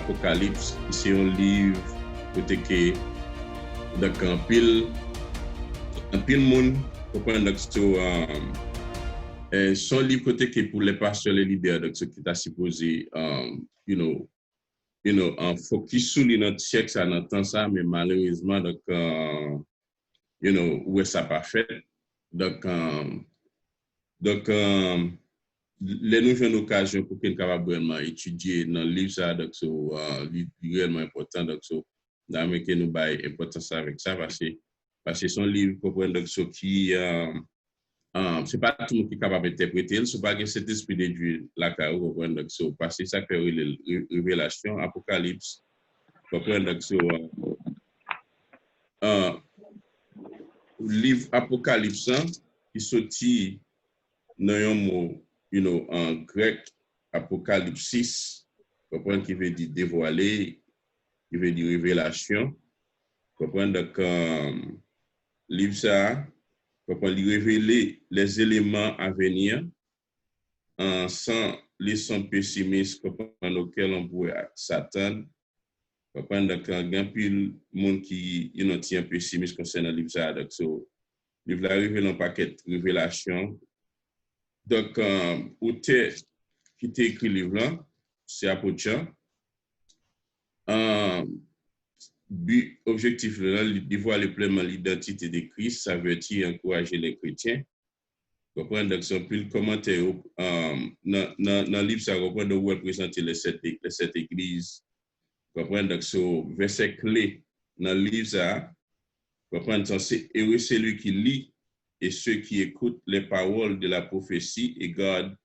Apocalypse, c'est un livre côté que donc un pile monde comprendre donc son livre côté que pour les pasteurs les leaders donc ce qui est supposé en focus sur notre siècle ça n'entend ça mais malheureusement donc où ça pas fait donc les nous avons une occasion pour qu'on capable vraiment étudier dans le livre ça donc réellement important donc dans que nous bail importance avec ça parce que son livre comprendre donc qui c'est pas tout le monde qui est capable d'interpréter c'est pas que cet esprit de Dieu là qui comprendre donc parce que ça fait révélation apocalypse comprendre donc livre apocalypse qui sorti dans un mot en grec, apocalypsis, comprendre qui veut dire dévoiler, qui veut dire révélation. Comprendre que livre ça, comprendre révéler les éléments à venir sans les sons pessimistes comprendre auxquels on pourrait s'attendre. Comprendre qu'il y a pile monde qui tient pessimiste concernant le livre ça. Donc, livre là révèle un paquet de révélations. Donc, auteur qui t'a écrit le livre là, c'est Apôtre Jean. But objectif là, dévoiler pleinement l'identité de Christ, ça veut dire encourager les chrétiens. Comprendre donc son plus commentaire dans le livre ça comprendre où représenter les sept églises. Comprendre donc ce verset clé dans le livre ça, comprendre c'est heureux celui qui lit et ceux qui écoutent les paroles de la prophétie et gardent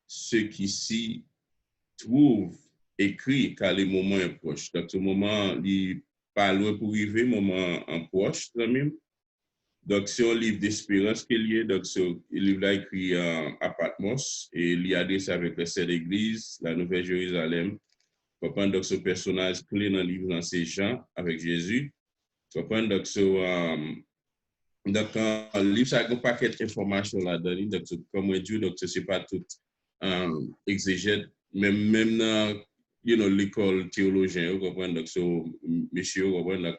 ce qui s'y trouve écrit car le moment est proche. Donc, ce moment, il pas loin pour arriver, moment en proche, quand même. Donc, c'est un livre d'espérance qu'il y a. Donc, ce livre-là écrit à Patmos et il y a adressé avec les sept églises, la Nouvelle Jérusalem. Comprendre donc ce personnage clé dans le livre, c'est Jean avec Jésus. Comprendre donc ce donc, le livre, ça a un paquet d'informations là-dedans. Donc, comme on dit, donc, ce n'est pas tout exégète, même dans l'école théologienne, vous comprenez, donc, monsieur, vous comprenez, donc,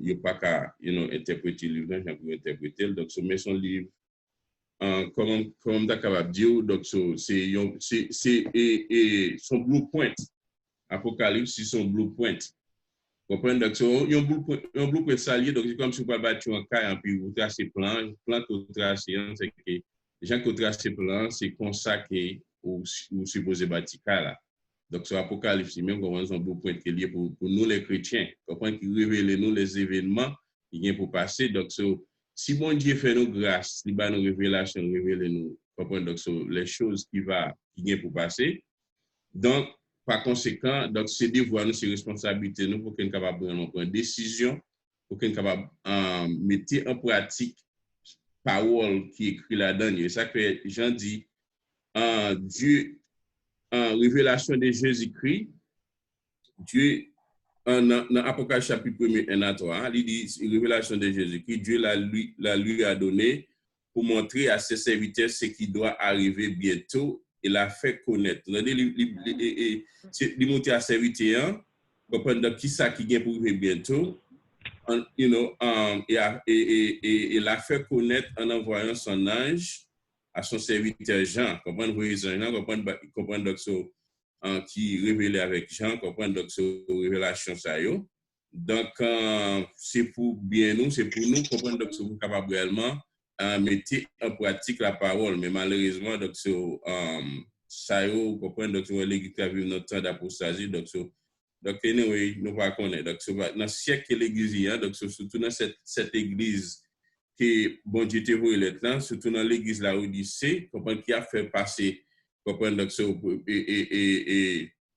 il n'y a pas qu'à interpréter le livre, j'ai pu interpréter. Donc, mais son livre, comme on est capable de dire, donc, c'est son blueprint. Apocalypse, c'est son blueprint. Comprendre donc un blueprint salier donc c'est comme si vous bâtir un caille puis vous tracez plan que tracez c'est que les gens qui tracent plan c'est consacré ou supposé bâtir là donc sur apocalypse même comme un blueprint qui est lié pour nous les chrétiens comprendre qui révèle nous les événements qui viennent pour passer donc si bon Dieu fait nous grâce il va nous révélation révéler nous comprendre donc les choses qui viennent pour passer donc par conséquent, donc c'est devoir nous, c'est responsabilité nous pour qu'on soit capable de prendre une décision, pour qu'on soit capable de mettre en pratique parole qui est écrite là-dedans. Et ça que Jean dit, Dieu, en révélation de Jésus-Christ, Dieu, dans Apocalypse chapitre 1 à 3, il dit, révélation de Jésus-Christ, Dieu la lui a donné pour montrer à ses serviteurs ce qui doit arriver bientôt. Il l'a fait connaître. Il montre à serviteur, comprendre qui ça qui vient pour arriver bientôt. Il l'a fait connaître en envoyant son ange à son serviteur Jean. Comprendre Jean, comprendre qui révélait avec Jean, comprendre révélation ça yo. Donc c'est pour bien nous, c'est pour nous comprendre donc vous capable réellement mettre en pratique la parole, mais malheureusement, donc, ça y est, vous comprenez, donc, l'église qui a vu notre temps d'apostasie, donc, anyway, nous ne connaissons pas. Donc, dans le siècle que l'église y a, donc, surtout dans cette église que bon Dieu te voit là, surtout dans l'église là où il sait, comprenez, qui a fait passer, comprenez, donc,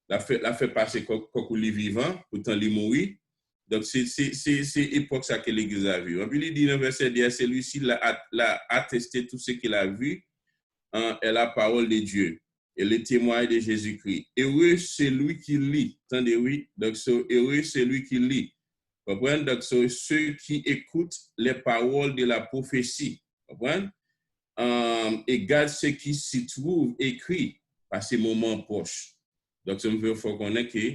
la fait passer comme les vivants, pourtant les mourir. Donc, c'est l'époque ça que l'Église a vu. Puis, il dit dans le verset 10, celui-ci l'a attesté tout ce qu'il a vu est la parole de Dieu et le témoignage de Jésus-Christ. Heureux celui qui lit. Attendez, oui. Donc, heureux celui qui lit. Comprenez? Donc, ceux qui écoutent les paroles de la prophétie. Comprenez? Et gardent ce qui s'y trouve écrit à ces moments proches. Donc, ça me faut qu'on ait que,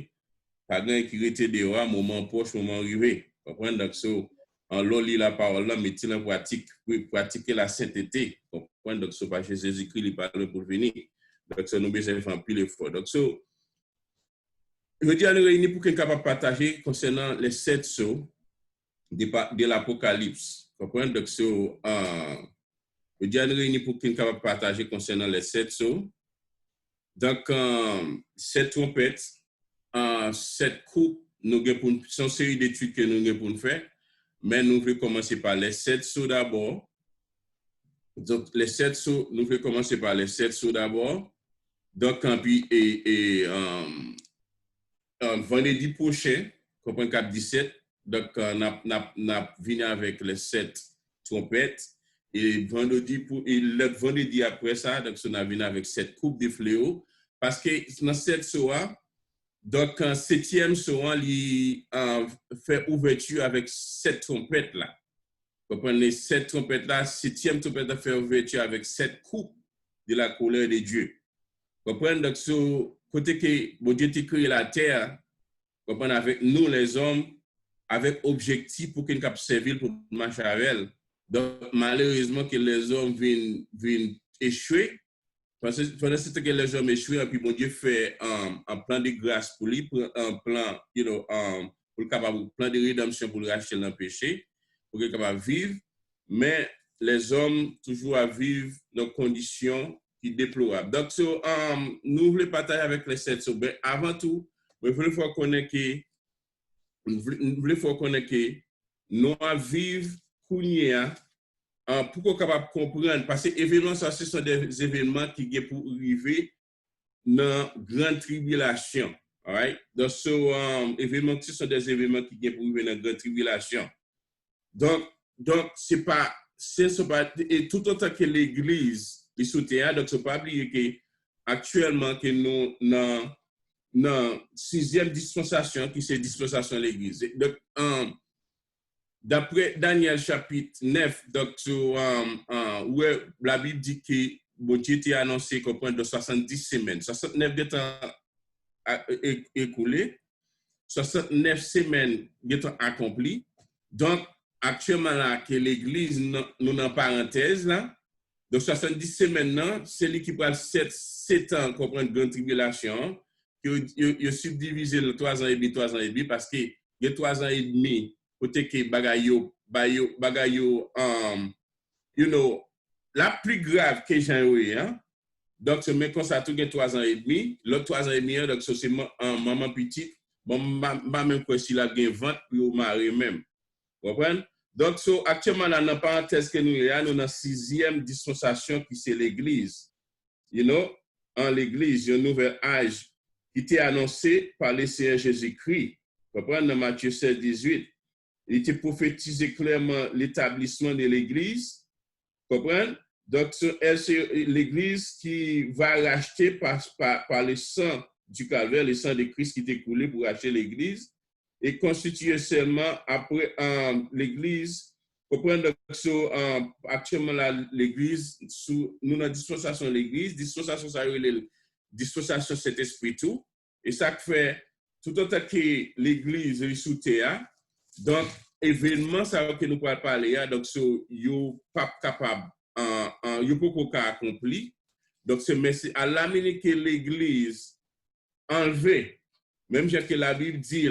pas grand qui était dehors, moment proche, moment arrivé. Comprendre? Donc, so, en l'eau, lit la parole là, mettez en pratique, pour pratiquer la sainteté. Comprendre? Donc, so, parce que Jésus-Christ, il parle pour venir. Donc, ça nous besoin de faire plus l'effort. Donc, so, je veux dire, nous réunir pour qu'on capable de partager concernant les 7 sceaux de l'Apocalypse. Comprendre? Donc, so, je veux dire, nous réunir pour qu'on capable de partager concernant les 7 sceaux. Donc, 7 trompettes, 7 coupes, nous avons une série d'études que nous avons pour faire, mais nous voulons commencer par les 7 sceaux d'abord. Donc, les 7 sceaux, nous voulons commencer par les 7 sceaux d'abord. Donc, vendredi prochain, comprenez 4-17, donc, on a venu avec les 7 trompettes. Et le vendredi après ça, donc, on a venu avec 7 coupes de fléaux. Parce que dans 7 soirs, donc, un 7e soir, il fait ouverture avec 7 trompettes là. Vous comprenez, 7 trompettes là, 7e trompette fait ouverture avec 7 coupes de la colère de Dieu. Vous comprenez, donc, sur côté que bon Dieu a créé la terre, vous comprenez, avec nous les hommes, avec objectif pour qu'ils puissent servir pour marcher avec elle. Donc, malheureusement, que les hommes viennent échouer. Pendant ce temps que les hommes échouent, et puis bon Dieu fait un plan de grâce pour lui, un plan, pour capable plan de rédemption pour le racheter dans le péché, pour qu'il capable de vivre. Mais les hommes toujours à vivre dans des conditions qui sont déplorables. Donc, nous voulons partager avec les 7 sceaux. Mais avant tout, nous voulons connaître que nous vivons pour qu'on capable de comprendre, parce que les événements, ça, ce sont des événements qui sont pour arriver dans la grande tribulation. Right? Donc, événements, ce sont des événements qui sont pour arriver dans la grande tribulation. Donc c'est pas, et tout autant que l'Église est sous terre, donc, il ne faut pas oublier qu'actuellement, que nous, dans la 6e dispensation, qui c'est dispensation de l'Église. Donc, d'après Daniel chapitre 9, donc, où la Bible dit que bon Dieu a annoncé qu'au point de 70 semaines, 69 de temps écoulé, 69 semaines de temps accompli. Donc, actuellement, là, que l'Église, nous en parenthèse, là, donc 70 semaines, c'est lui qui prend 7 ans, comprendre grande tribulation, il a subdivisé le 3 ans et demi, 3 ans et demi, parce que il y a 3 ans et demi, côté que bagayo, la plus grave que j'ai eu, hein. Donc, c'est comme ça, tout 3 ans et demi, l'autre 3 ans et demi, donc, c'est maman petite, bon, même quoi, si la gain vente, pour marier même. Vous comprenez? Donc, actuellement, dans la parenthèse que nous avons, nous dans la 6e dispensation qui c'est l'Église. En l'Église, il y a un nouvel âge qui était annoncé par le Seigneur Jésus-Christ. Vous comprenez? Dans Matthieu 16, 18. Il était prophétisé clairement l'établissement de l'Église. Vous comprenez? Donc, c'est l'Église qui va racheter par le sang du calvaire, le sang de Christ qui est coulé pour racheter l'Église. Et constitué seulement après l'Église. Comprenez actuellement l'Église, nous avons dispensation de l'Église, dispensation ça dispensation cet esprit tout. Et ça fait tout autant que l'Église est sous terre. Donc, événement, ça que nous pouvons parler, donc, vous pas capable, vous pas accompli. Donc, c'est à l'amener que l'Église enlevée, même que la Bible dit,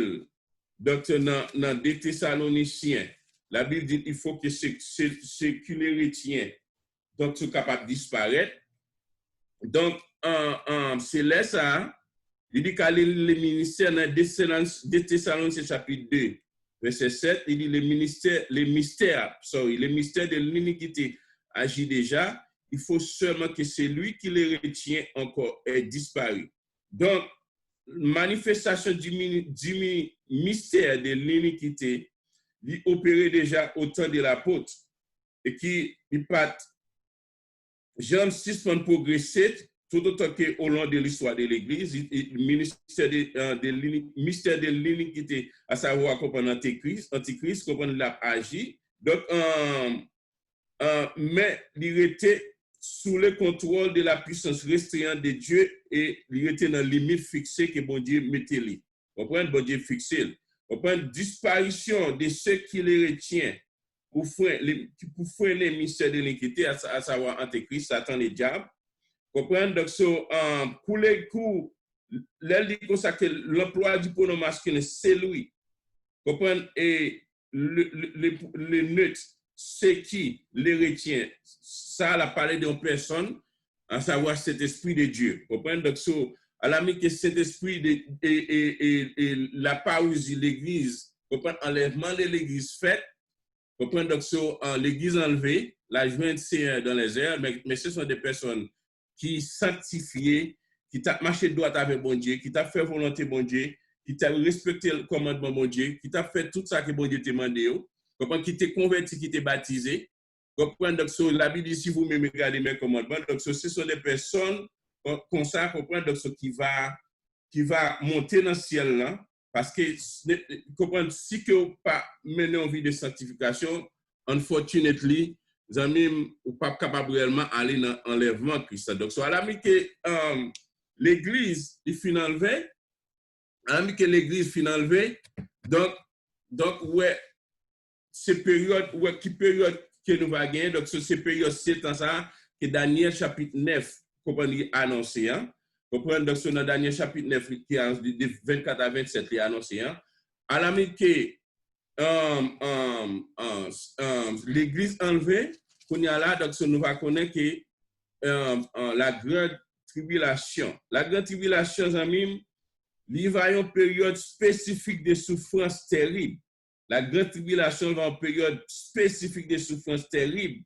donc, dans 2 Thessaloniciens, la Bible dit qu'il faut que ce que les chrétiens donc, sont capables de disparaître. Donc, c'est là ça, il dit qu'il le ministère dans 2 Thessaloniciens chapitre 2, verset 7, il dit le mystère de l'iniquité agit déjà, il faut seulement que celui qui les retient encore ait disparu. Donc, manifestation du mystère de l'iniquité, il opérait déjà au temps de l'apôtre et qui part Jean 6 pour progresser tout autant qu'au long de l'histoire de l'Église, le mystère de l'iniquité, à savoir comprendre Antichrist, comprendre l'a agi. Donc, mais il était sous le contrôle de la puissance restreinte de Dieu et il était dans la limite fixée que bon Dieu mettait lui. Comprendre, bon Dieu fixé. Comprendre, disparition de ceux qui les retient pour freiner le mystère de l'iniquité, à savoir Antéchrist, Satan et diable. Comprendre, donc, pour les coups, l'emploi du pronom masculin, c'est lui. Comprendre, et le neutre, c'est qui les retient. Ça, elle a parlé d'une personne, à savoir cet esprit de Dieu. Comprendre, donc, elle a mis que cet esprit et la parousie, l'église, comprendre, enlèvement de l'église faite, comprendre, donc, l'église enlevée, la jointe c'est dans les airs, mais ce sont des personnes qui sanctifiées, qui t'a marché droit avec bon Dieu, qui t'a fait volonté bon Dieu, qui t'a respecté le commandement bon Dieu, qui t'a fait tout ça que bon Dieu t'a demandé, qui t'est converti, qui t'est baptisé. Comprendre, donc, la Bible dit, si vous me regardez mes commandements, donc, ce sont des personnes comme ça, comprendre, donc, qui va monter dans le ciel là, parce que, comprendre, si que vous pas mener en vie de sanctification, unfortunately, vous n'êtes pas capable réellement d'aller dans l'enlèvement de Christ. Donc, so, à la que l'église, il finit enlevé, à la que l'église finit enlevé, donc, ouais, ces périodes, ouais, qui période que nous va gagner, donc, c'est période, c'est dans ça, que Daniel chapitre 9, comprenez, annoncé, hein. Comprenez, donc, c'est dans Daniel chapitre 9, qui est de 24 à 27, qui est annoncé, hein. À la que l'église enlevée, qu'on y a là, donc, nous va connaître que la grande tribulation. La grande tribulation, amis, il va y avoir une période spécifique de souffrance terrible. La grande tribulation va en période spécifique de souffrance terrible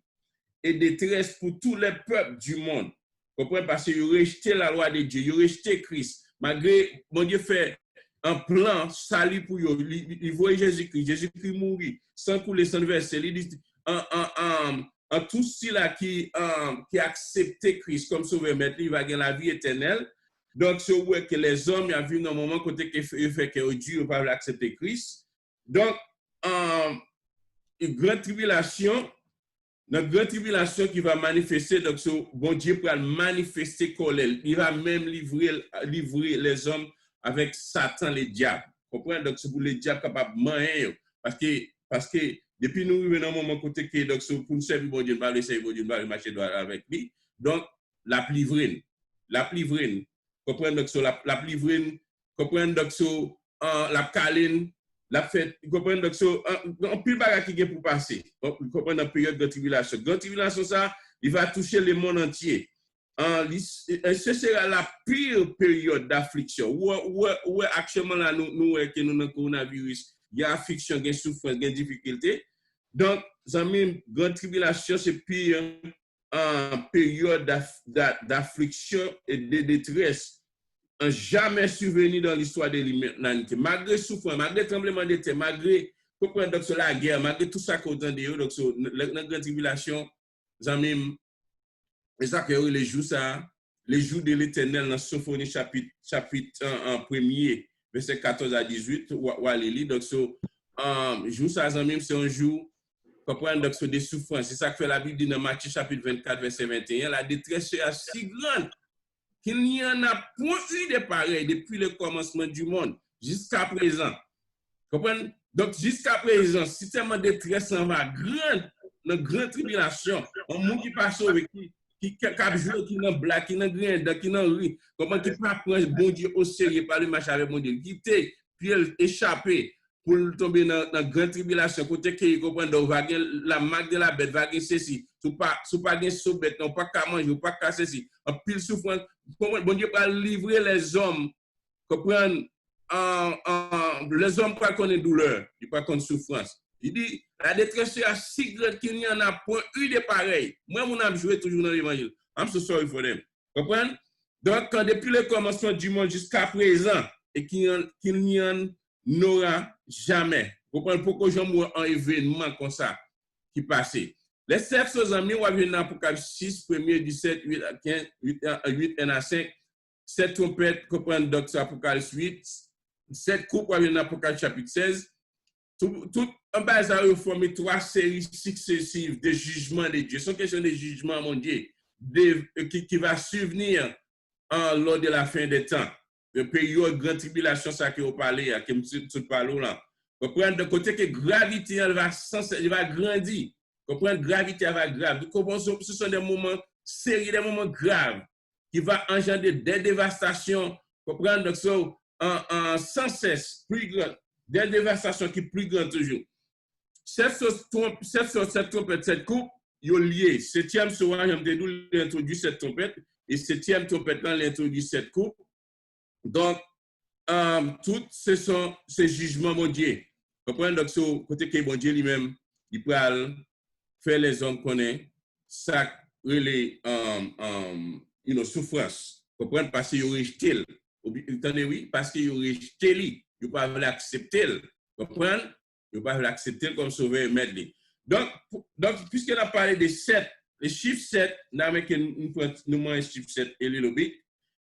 et de détresse pour tous les peuples du monde. Vous comprenez? Parce qu'ils ont rejeté la loi de Dieu, ils ont rejeté Christ. Malgré, mon Dieu fait un plan salut pour eux. Ils voient Jésus-Christ. Jésus-Christ mourit sans couler, sans verser. Il dit, en tout ceux-là qui acceptent Christ comme sauveur, maintenant, il va gagner la vie éternelle. Donc, c'est vrai que les hommes, il y a vu un moment côté que fait que Dieu ne va pas accepter Christ. Donc, une grande tribulation, notre grande tribulation qui va manifester, donc, bon Dieu va manifester colère. Il va même livrer les hommes avec Satan, les diables. Vous comprenez? Donc, c'est pour les diables capables de manger. Parce que depuis nous, nous avons un moment côté que, donc, pour nous servir, bon Dieu, bon Dieu, marcher droit avec lui. Donc, la plivrine. Comprenez? Donc, la plivrine, comprenez? Donc, la câline, la fête, vous comprenez? Donc, un pile bagage qui est pour passer. Vous comprenez dans la période de tribulation. Grande tribulation, ça, il va toucher le monde entier. Ce sera la pire période d'affliction. Où actuellement, là, nous, que nous avons le coronavirus, il y a affliction, il y a souffrance, il y a difficulté. Donc, amis, grande tribulation, c'est pire période d'affliction et de détresse. Jamais survenu dans l'histoire de l'humanité. Malgré souffrance, malgré tremblement de terre, malgré la guerre, malgré tout ça qu'on entend de eux, donc la grande tribulation, amis, c'est ça que les jours de l'Éternel dans Sophonie chapitre 1er, verset 14 à 18, ou à l'élite. Donc, jour ça, amis, c'est un jour, comprendre donc des souffrances. C'est ça que fait la Bible dit dans Matthieu chapitre 24, verset 21. La détresse est si grande qu'il n'y en a point eu de pareil depuis le commencement du monde jusqu'à présent. Comprenez? Donc, jusqu'à présent, si tellement de détresse en va grande, une grande tribulation, un monde qui passe avec qui cap jouer, qui n'a blague, qui n'a rien, qui n'a rien, comment qui pas prendre bon Dieu au sérieux par le marché avec mon Dieu, qui t'est puis échappé pour tomber dans la grande tribulation, côté qui comprend donc va la marque de la bête, va gagner ceci, sous pas gagner sous bête, non pas qu'à manger, pas qu'à ceci, en pile souffrance, bon Dieu va livrer les hommes, comprendre les hommes pas connaissent douleur, ils pas connaissent souffrance. Il dit, la détresse est si grande qu'il n'y en a point eu de pareil. Moi, mon âme joué toujours dans l'évangile. I'm so sorry for them. Comprenez? Donc, depuis le commencement du monde jusqu'à présent, et qu'il n'y en aura jamais. Comprenez? Pourquoi j'en vois un événement comme ça qui passait. Les 700 amis, on va venir dans l'Apocalypse 6, 1er, 17, 8 à 15, 8 à 5, 7 trompettes, comprenez? Donc, c'est Apocalypse 8, 7 coupes, on va venir dans l'Apocalypse chapitre 16. Tout en bas, ça a formé 3 séries successives de jugements de Dieu. C'est une question de jugement, mon Dieu. qui va survenir lors de la fin des temps. Le période de grande tribulation, ça que vous parlez, que vous parlez là. Comprendre de côté que gravité elle va grandir. Comprendre gravité va grave. Ce sont des moments sérieux, des moments graves qui vont engendrer des dévastations. Comprendre donc sans cesse plus grande, des dévastations qui sont plus grandes toujours. Cette trompette, cette coupe, ils sont liés. Septième soir, j'ai introduit cette trompette et septième trompette là, l'introduit cette coupe. Donc, tout ce sont ces jugements mon Dieu. Comprenez donc, ce côté que mon Dieu lui-même, il peut faire les hommes connaître ça, les souffrances. Comprenez parce qu'il aurait jeté. Entendez, oui, parce qu'il aurait jeté, il ne peut pas l'accepter. Comprenez? Il ne peut pas l'accepter comme sauveur maître. Donc puisqu'on a parlé de 7, le chiffre 7, nous avons un chiffre 7 et le lobby.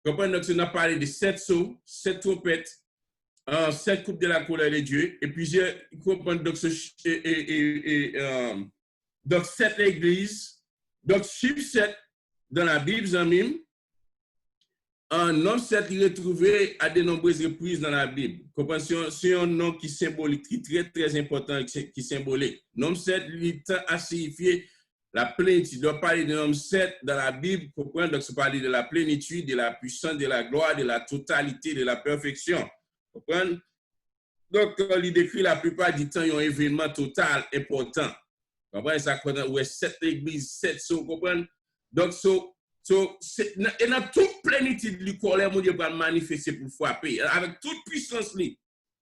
Comprenez? Donc, on a parlé de 7 sauts, 7 trompettes, 7 coupes de la colère de Dieu, et puis comprenez donc 7 églises. Donc, chiffre 7 dans la Bible, Zamim, un nom 7 est retrouvé à de nombreuses reprises dans la Bible. Comprenez? C'est un nom qui symbolique, qui est très, très important, qui symbolique. Nom 7, il tend à signifier la plénitude. Il doit parler de nom 7 dans la Bible. Comprenez? Donc, c'est parler de la plénitude, de la puissance, de la gloire, de la totalité, de la perfection. Comprenez? Donc, il décrit la plupart du temps un événement total important. Comprenez? Ça ouais, 7 églises, 7 sauts. Comprenez? Donc, et dans toute plénitude du colère, mon Dieu va manifester pour frapper. Avec toute puissance,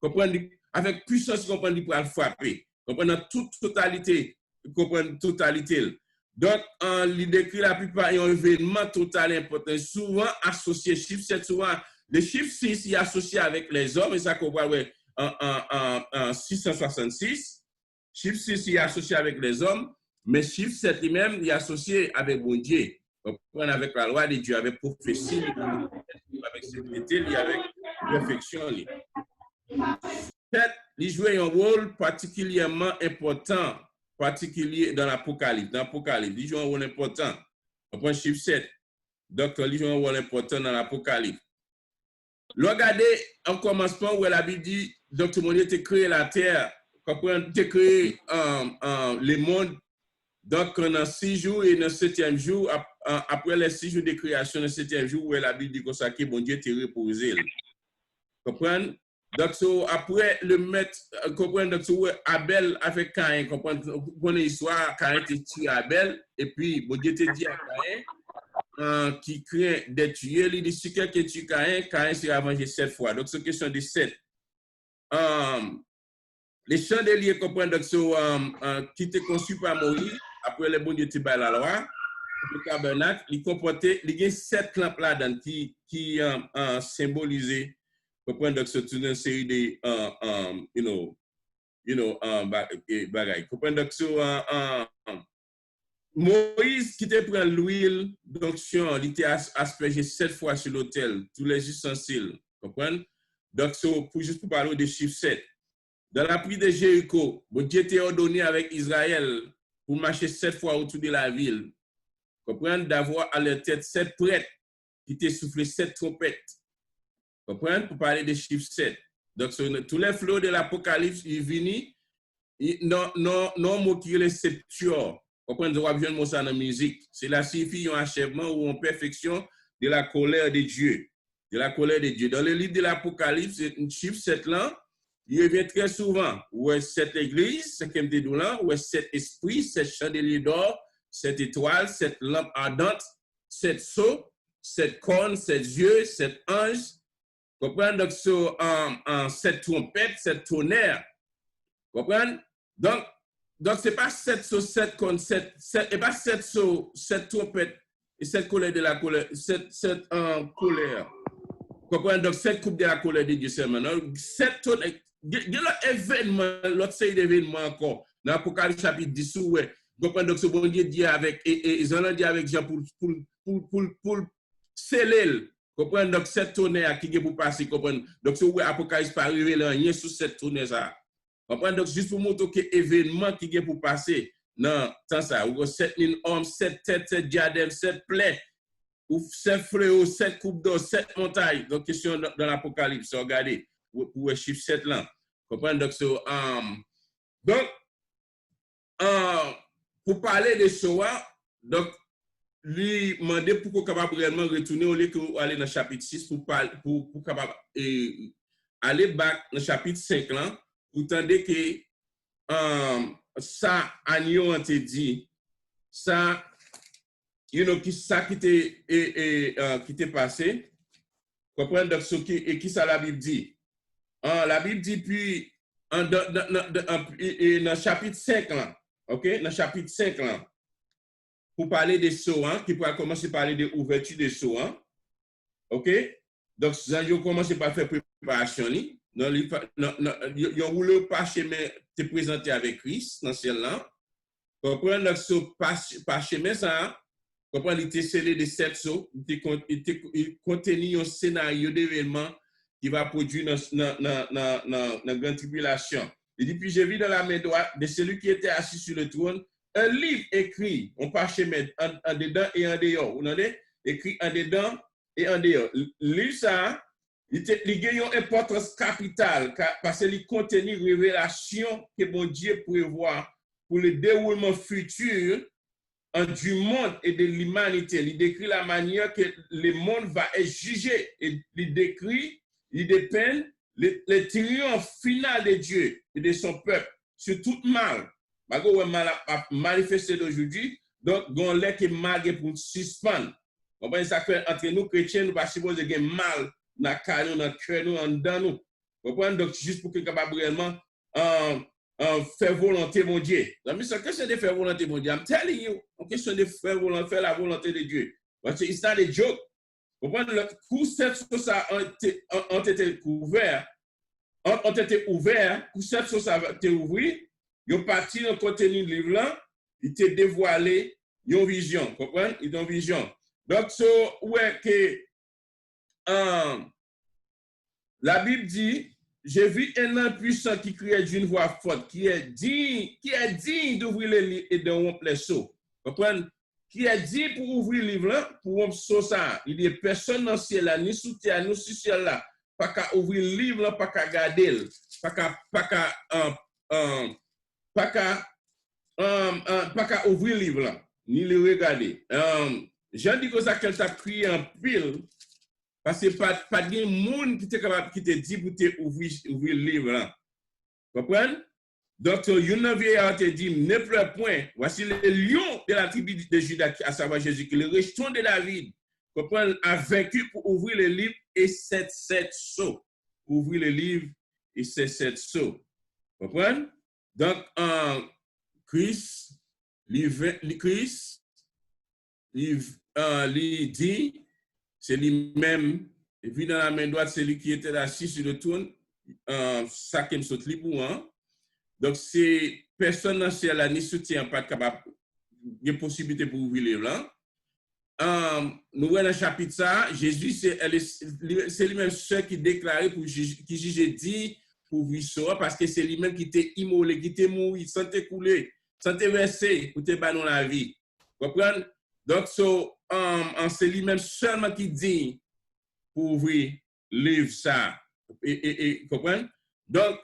comprenez? Avec puissance, comprenez, pour frapper. Comprenez? Dans toute totalité, comprenez? Totalité. Donc, il décrit la plupart un événement total important, souvent associé, chiffre 7, souvent, le chiffre 6 est associé avec les hommes, et ça qu'on voit, ouais, en 666. Chiffre 6 est associé avec les hommes, mais chiffre 7 lui-même est associé avec mon Dieu. Avec la loi de Dieu, avec prophétie, avec sécurité, avec perfection. 7, il joue un rôle particulièrement important, particulier dans l'Apocalypse. Dans l'Apocalypse, il joue un rôle important. On prend chiffre 7. Donc, il joue un rôle important dans l'Apocalypse. Regardez en commencement où la Bible dit, donc tout le monde a créé la terre, tu as créé le monde. Donc, dans 6 jours et dans le 7e jour, après les 6 jours de création, dans le 7e jour, où la Bible dit que bon Dieu t'est reposé. Comprenez? Donc, après le maître, comprenez? Donc, Abel a fait Caïn, comprenez l'histoire, Caïn t'a tué Abel, et puis bon Dieu t'a dit à Caïn, qui craint d'être tué, il dit si quelqu'un tue Caïn, Caïn sera vengé 7 fois. Donc, c'est une question de 7. Les chandeliers, comprenez? Donc, qui étaient conçus par Moïse, après le bon Dieu t'a donné la loi, le tabernacle, il comportait, il y a 7 lampes là-dedans qui symbolisaient, comprenez? Donc, c'est une série de, bagailles. Comprenez? Donc, Moïse qui te prend l'huile d'onction, il était aspergé 7 fois sur l'autel, tous les ustensiles. Comprenez? Donc, juste pour parler de chiffre 7. Dans la pluie de Jéricho, bon Dieu t'a ordonné avec Israël pour marcher 7 fois autour de la ville. Comprenez? D'avoir à leur tête 7 prêtres qui t'ont soufflé 7 trompettes. Comprenez? Pour parler de chiffre 7. Donc, tous les flots de l'Apocalypse, ils viennent, non, mot qui est le septuor. Comprenez? On besoin de ça dans la musique. Cela signifie un achèvement ou une perfection de la colère de Dieu. De la colère de Dieu. Dans le livre de l'Apocalypse, chiffre 7 là, il revient très souvent. Où est cette église, 5e dédoulant, où est cet esprit, 7 chandeliers d'or, 7 étoiles, 7 lampes ardentes, 7 sceaux, 7 cornes, 7 yeux, 7 anges. Comprenez? Donc, en 7 trompettes, 7 tonnerres. Comprenez? Donc, ce n'est pas 7 sceaux, 7 cornes, 7 et pas 7 sceaux, 7 trompettes et 7 colères de la colère, 7 colères. Comprenez? Donc, 7 coupes de la colère de Dieu seulement. 7 tonnerres. Il y a l'événement, l'autre série d'événements encore. Dans l'Apocalypse chapitre 10, ouais. Comprenez? Donc, ce bon Dieu dit avec, et ils ont dit avec Jean pour sceller. Comprenez? Donc, 7 tonnerres qui est pour passer. Comprenez? Donc, ce Apocalypse pas arrivé là, rien sur 7 tonnerres ça. Comprenez? Donc, juste pour montrer que l'événement qui est pour passer. non, tant ça, ou 7000 hommes, 7 têtes, 7 diadèmes, 7 plaies, ou 7 fléaux, 7 coupes d'eau, 7 montagnes. Donc, question dans l'Apocalypse, regardez, pour le chiffre 7 là. Comprenez? Donc, pour parler de Shoah, donc, lui demander pour qu'on capable réellement retourner au lieu que aller dans le chapitre 6 pour capable aller back dans le chapitre 5 là, pour entendre que ça, Agneau a dit, ça, ça qui t'est passé, comprenez? Donc, et qui ça la Bible dit? La Bible dit, puis, dans le chapitre 5 là, ok? Dans le chapitre 5 là, pour parler des Shoah, qui pourra commencer par parler de l'ouverture des Shoah, ok? Donc, ils commencé par faire préparation. Ils ont voulu parchemin te présenter avec Christ dans celle-là. Comprenez? Donc, ce parchemin, ça, comprenez? Il était scellé de 7 sceaux. Il contenait un scénario d'événements qui va produire dans la grande tribulation. Il dit, puis j'ai vu dans la main droite de celui qui était assis sur le trône un livre écrit, on parchemin en dedans et en dehors. Vous entendez? Écrit en dedans et en dehors. Lui, ça, il a une importance capitale parce qu'il contient une révélation que bon Dieu prévoit pour le déroulement futur du monde et de l'humanité. Il décrit la manière que le monde va être jugé. Et il décrit, il dépeint le triomphe final de Dieu et de son peuple sur tout mal. Bago mal manifesté d'aujourd'hui, donc on l'a qui mal pour suspendre. On va ça fait entre nous chrétiens, nous pas supposé gagner mal dans cœur, dans cœur nous en dedans nous. Comprendre donc juste pour que capable vraiment faire volonté mon Dieu. La mission question de faire volonté mon Dieu. I'm telling you, en question de faire la volonté de Dieu. Parce que it's not a joke. Comprendre le coup cette ça ont été couverts, ont été ouverts, coup cette ça a été ouvert. Ils ont parti dans le contenu du livre là, ils t'ont dévoilé une vision, comprenez? Ils ont une vision. Donc, ouais, que la Bible dit, j'ai vu un homme puissant qui criait d'une voix forte, qui est digne d'ouvrir les livres et de rompre les sceaux. Comprenez? Qui est dit pour ouvrir le livre là, pour rompre sceaux ça. Il n'y a personne dans le ciel là, ni sous terre, ni sous ciel là, pas qu'à ouvrir le livre là, pas qu'à garder, pas qu'à ouvrir le livre là, ni le regarder. Jean dit que ça qu'elle t'a crié en pile, parce que pas de monde qui te dit pour te ouvrir le livre là. Comprenez? Donc, une vieillard te dit, ne pleure point. Voici le lion de la tribu de Juda, à savoir Jésus, qui le rejeton de David, comprenez, a vaincu pour ouvrir le livre et sept sceaux. Ouvrir le livre et ces 7 sceaux. Comprenez? Donc, Christ, il dit, c'est lui-même, et puis dans la main droite, c'est lui qui était assis sur le trône, ça qui me saute libre, hein? Donc, c'est personne dans ce ciel ni soutien pas capable de possibilité pour ouvrir les blancs. Nous voyons dans le chapitre ça, Jésus, c'est lui-même seul qui déclarait, qui jugeait dit pour ouvrir ça, parce que c'est lui-même qui était immolé, qui était mort, sans te couler, sans te verser, pour te battre dans la vie. Vous comprenez? Donc, c'est lui-même seulement qui dit pour ouvrir le livre ça. Vous comprenez? Donc,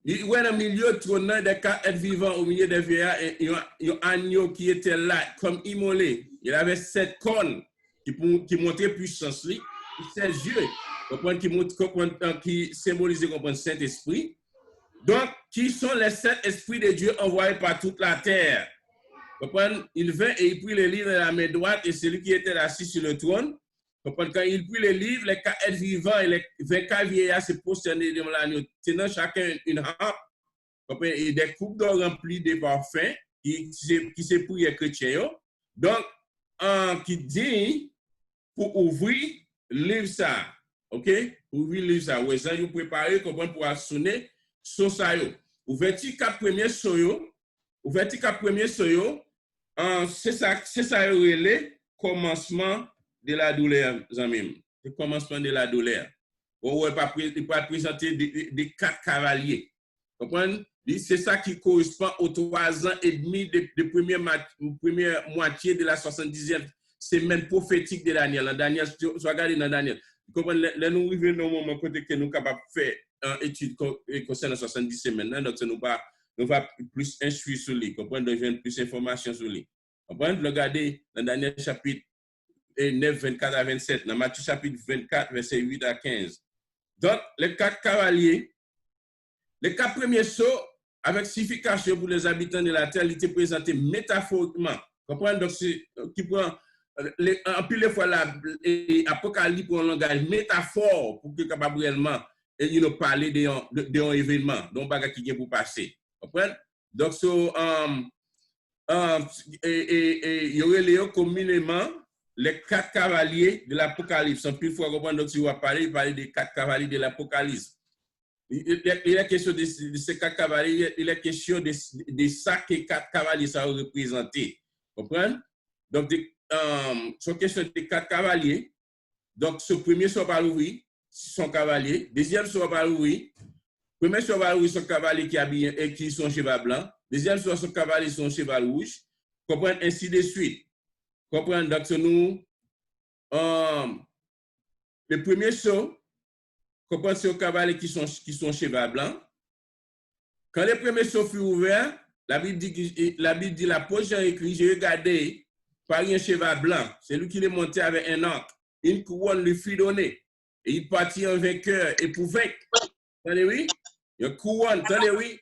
il y a un milieu trônant des quatre êtres vivants au milieu des vieillards et il y a un agneau qui était là comme immolé. Il avait 7 cornes qui montraient puissance, 7 yeux qui symbolisaient le Saint-Esprit. Donc, qui sont les 7 esprits de Dieu envoyés par toute la terre. Il vint et il prit le livre de la main droite et celui qui était assis sur le trône. Quand il prit le livre, les 4 êtres vivants et les 24 vieillards se prosternaient devant l'agneau, tenant chacun une harpe et des coupes d'or remplies de parfums qui se pour les chrétiens. Donc, qui dit pour ouvrir le livre ça. OK? Ouvrir le livre ça. Ouais, ça, vous préparez pour sonner son ça. Ouverture 4 premiers soyo. Ouverture 4 premiers soyo. C'est ça le commencement de la douleur, amis. Le commencement de la douleur. Il va présenter des 4 cavaliers. Comprenez? C'est ça qui correspond aux 3 ans et demi de première moitié de la 70e semaine prophétique de Daniel. Dans Daniel, soit regardez dans Daniel. Vous comprenez, là, nous arrivons dans un moment côté que nous sommes capables de faire une étude concernant 70 semaines. Donc, ça nous va plus instruire sur lui. Vous comprenez, donc, plus d'informations sur lui. Vous comprenez, regardez dans Daniel chapitre 9, 24 à 27, dans Matthieu chapitre 24, verset 8 à 15. Donc, les 4 cavaliers, les 4 premiers sauts, avec signification pour les habitants de la terre, il était présenté métaphoriquement. Comprenez? Donc, qui prend en plus les fois l'Apocalypse pour un langage métaphore pour que capable réellement nous parler d'un événement, d'un bagage qui vient pour passer. Comprenez? Donc, il y aurait les communément les 4 cavaliers de l'Apocalypse. En plus, il faut comprendre, donc, si on va parler des 4 cavaliers de l'Apocalypse. Il est question de ces 4 cavaliers, il est question de ça que 4 cavaliers ça représenté. Vous comprenez? Donc, c'est question des 4 cavaliers. Donc, ce premier soit par oui, son cavalier. Deuxième soit par oui. Premier soit par oui, son cavalier qui habille et qui sont cheval blanc. Deuxième soit son cavalier, son cheval rouge. Vous comprenez? Ainsi de suite. Vous comprenez? Donc, nous, le premier saut, comprenez, c'est aux cavaliers qui sont cheval blanc. Quand les premiers sauts furent ouverts, la Bible dit l'apôtre Jean écrit, j'ai regardé par un cheval blanc, c'est lui qui est monté avec un arc, une couronne lui fut donnée, et il partit en vainqueur et pour vaincre. Attendez, oui? Une couronne, attendez, oui?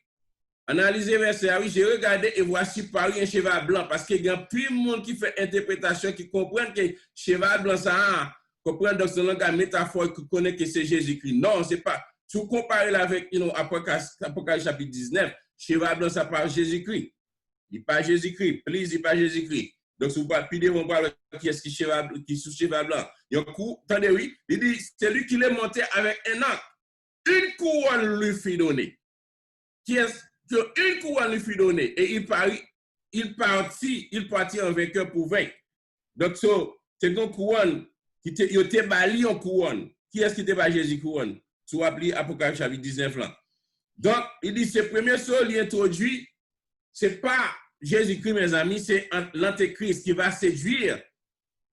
Analysez verset, oui, j'ai regardé et voici par un cheval blanc, parce qu'il y a plus de monde qui fait interprétation, qui comprennent que cheval blanc, ça comprendre dans ce langage métaphorique qui connaît que c'est Jésus-Christ. Non, c'est pas. Si vous comparez avec Apocalypse chapitre 19, cheval blanc, ça parle Jésus-Christ. Il parle Jésus-Christ. Please, il parle Jésus-Christ. Donc, si vous parlez, on parle qui est-ce qui sous cheval blanc. Il y a un coup, attendez, oui, il dit, c'est lui qui l'est monté avec un arc. Une couronne lui fut donnée. Une couronne lui fut donnée. Et il partit en vainqueur pour vaincre. Donc, c'est une couronne. Il était bali en couronne. Qui est-ce qui était bali Jésus couronne? Sous appelé Apocalypse chapitre 19 là. Donc, il dit, ce premier saut, il introduit, c'est pas Jésus-Christ, mes amis, c'est l'Antéchrist qui va séduire.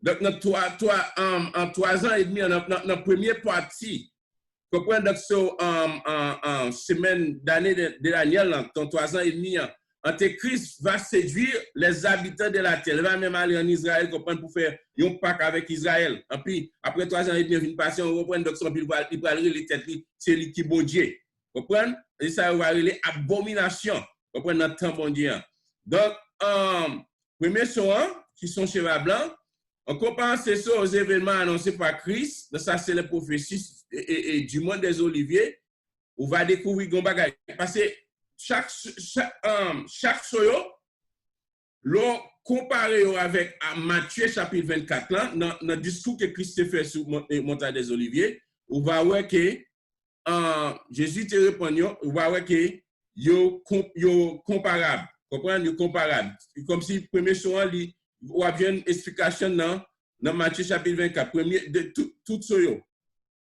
Donc, en 3 ans et demi, dans la première partie, comprenez, donc, en semaine d'année de Daniel, dans 3 ans et demi, Antéchrist va séduire les habitants de la terre. Il va même aller en Israël pour faire un pacte avec Israël. Et puis, après 3 ans et demi, une passion, on reprend donc son il va aller les têtes, c'est lui qui bon Dieu. Vous comprenez? Et ça va aller abomination. Vous comprenez notre temps bon Dieu. Donc, premier soin, qui sont cheval blanc, on compare ces choses aux événements annoncés par Christ. Donc, ça, c'est les prophéties et du monde des Oliviers. On va découvrir Gombaga. Parce que chaque soyo, l'on comparé avec Matthieu chapitre 24, là, dans le discours que Christ fait sur montagne des Oliviers, on va voir que Jésus te répond, on va voir que yo comparable. Comprenez, yo comparable. Comme si le premier soin, on a bien une explication dans Matthieu chapitre 24, premier de tout soyo.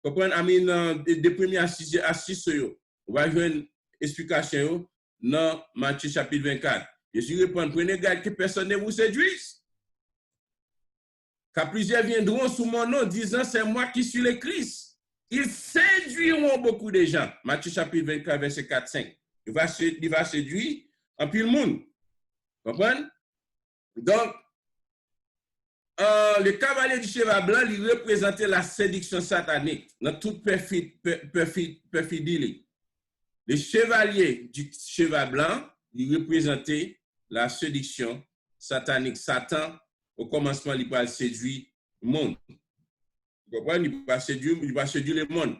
Comprenez, de premier à 6 soyo. On va voir une explication dans Matthieu chapitre 24. Jésus répond, prenez garde que personne ne vous séduise. Car plusieurs viendront sous mon nom disant, c'est moi qui suis le Christ. Ils séduiront beaucoup de gens. Matthieu chapitre 24, verset 4-5. Il va séduire en pile monde. Comprenez? Donc, le cavalier du cheval blanc lui représentait la séduction satanique dans toute perfidie. Le chevalier du cheval blanc, il représentait la séduction satanique. Satan, au commencement, il va séduire le monde. Vous comprenez? Il va séduire le monde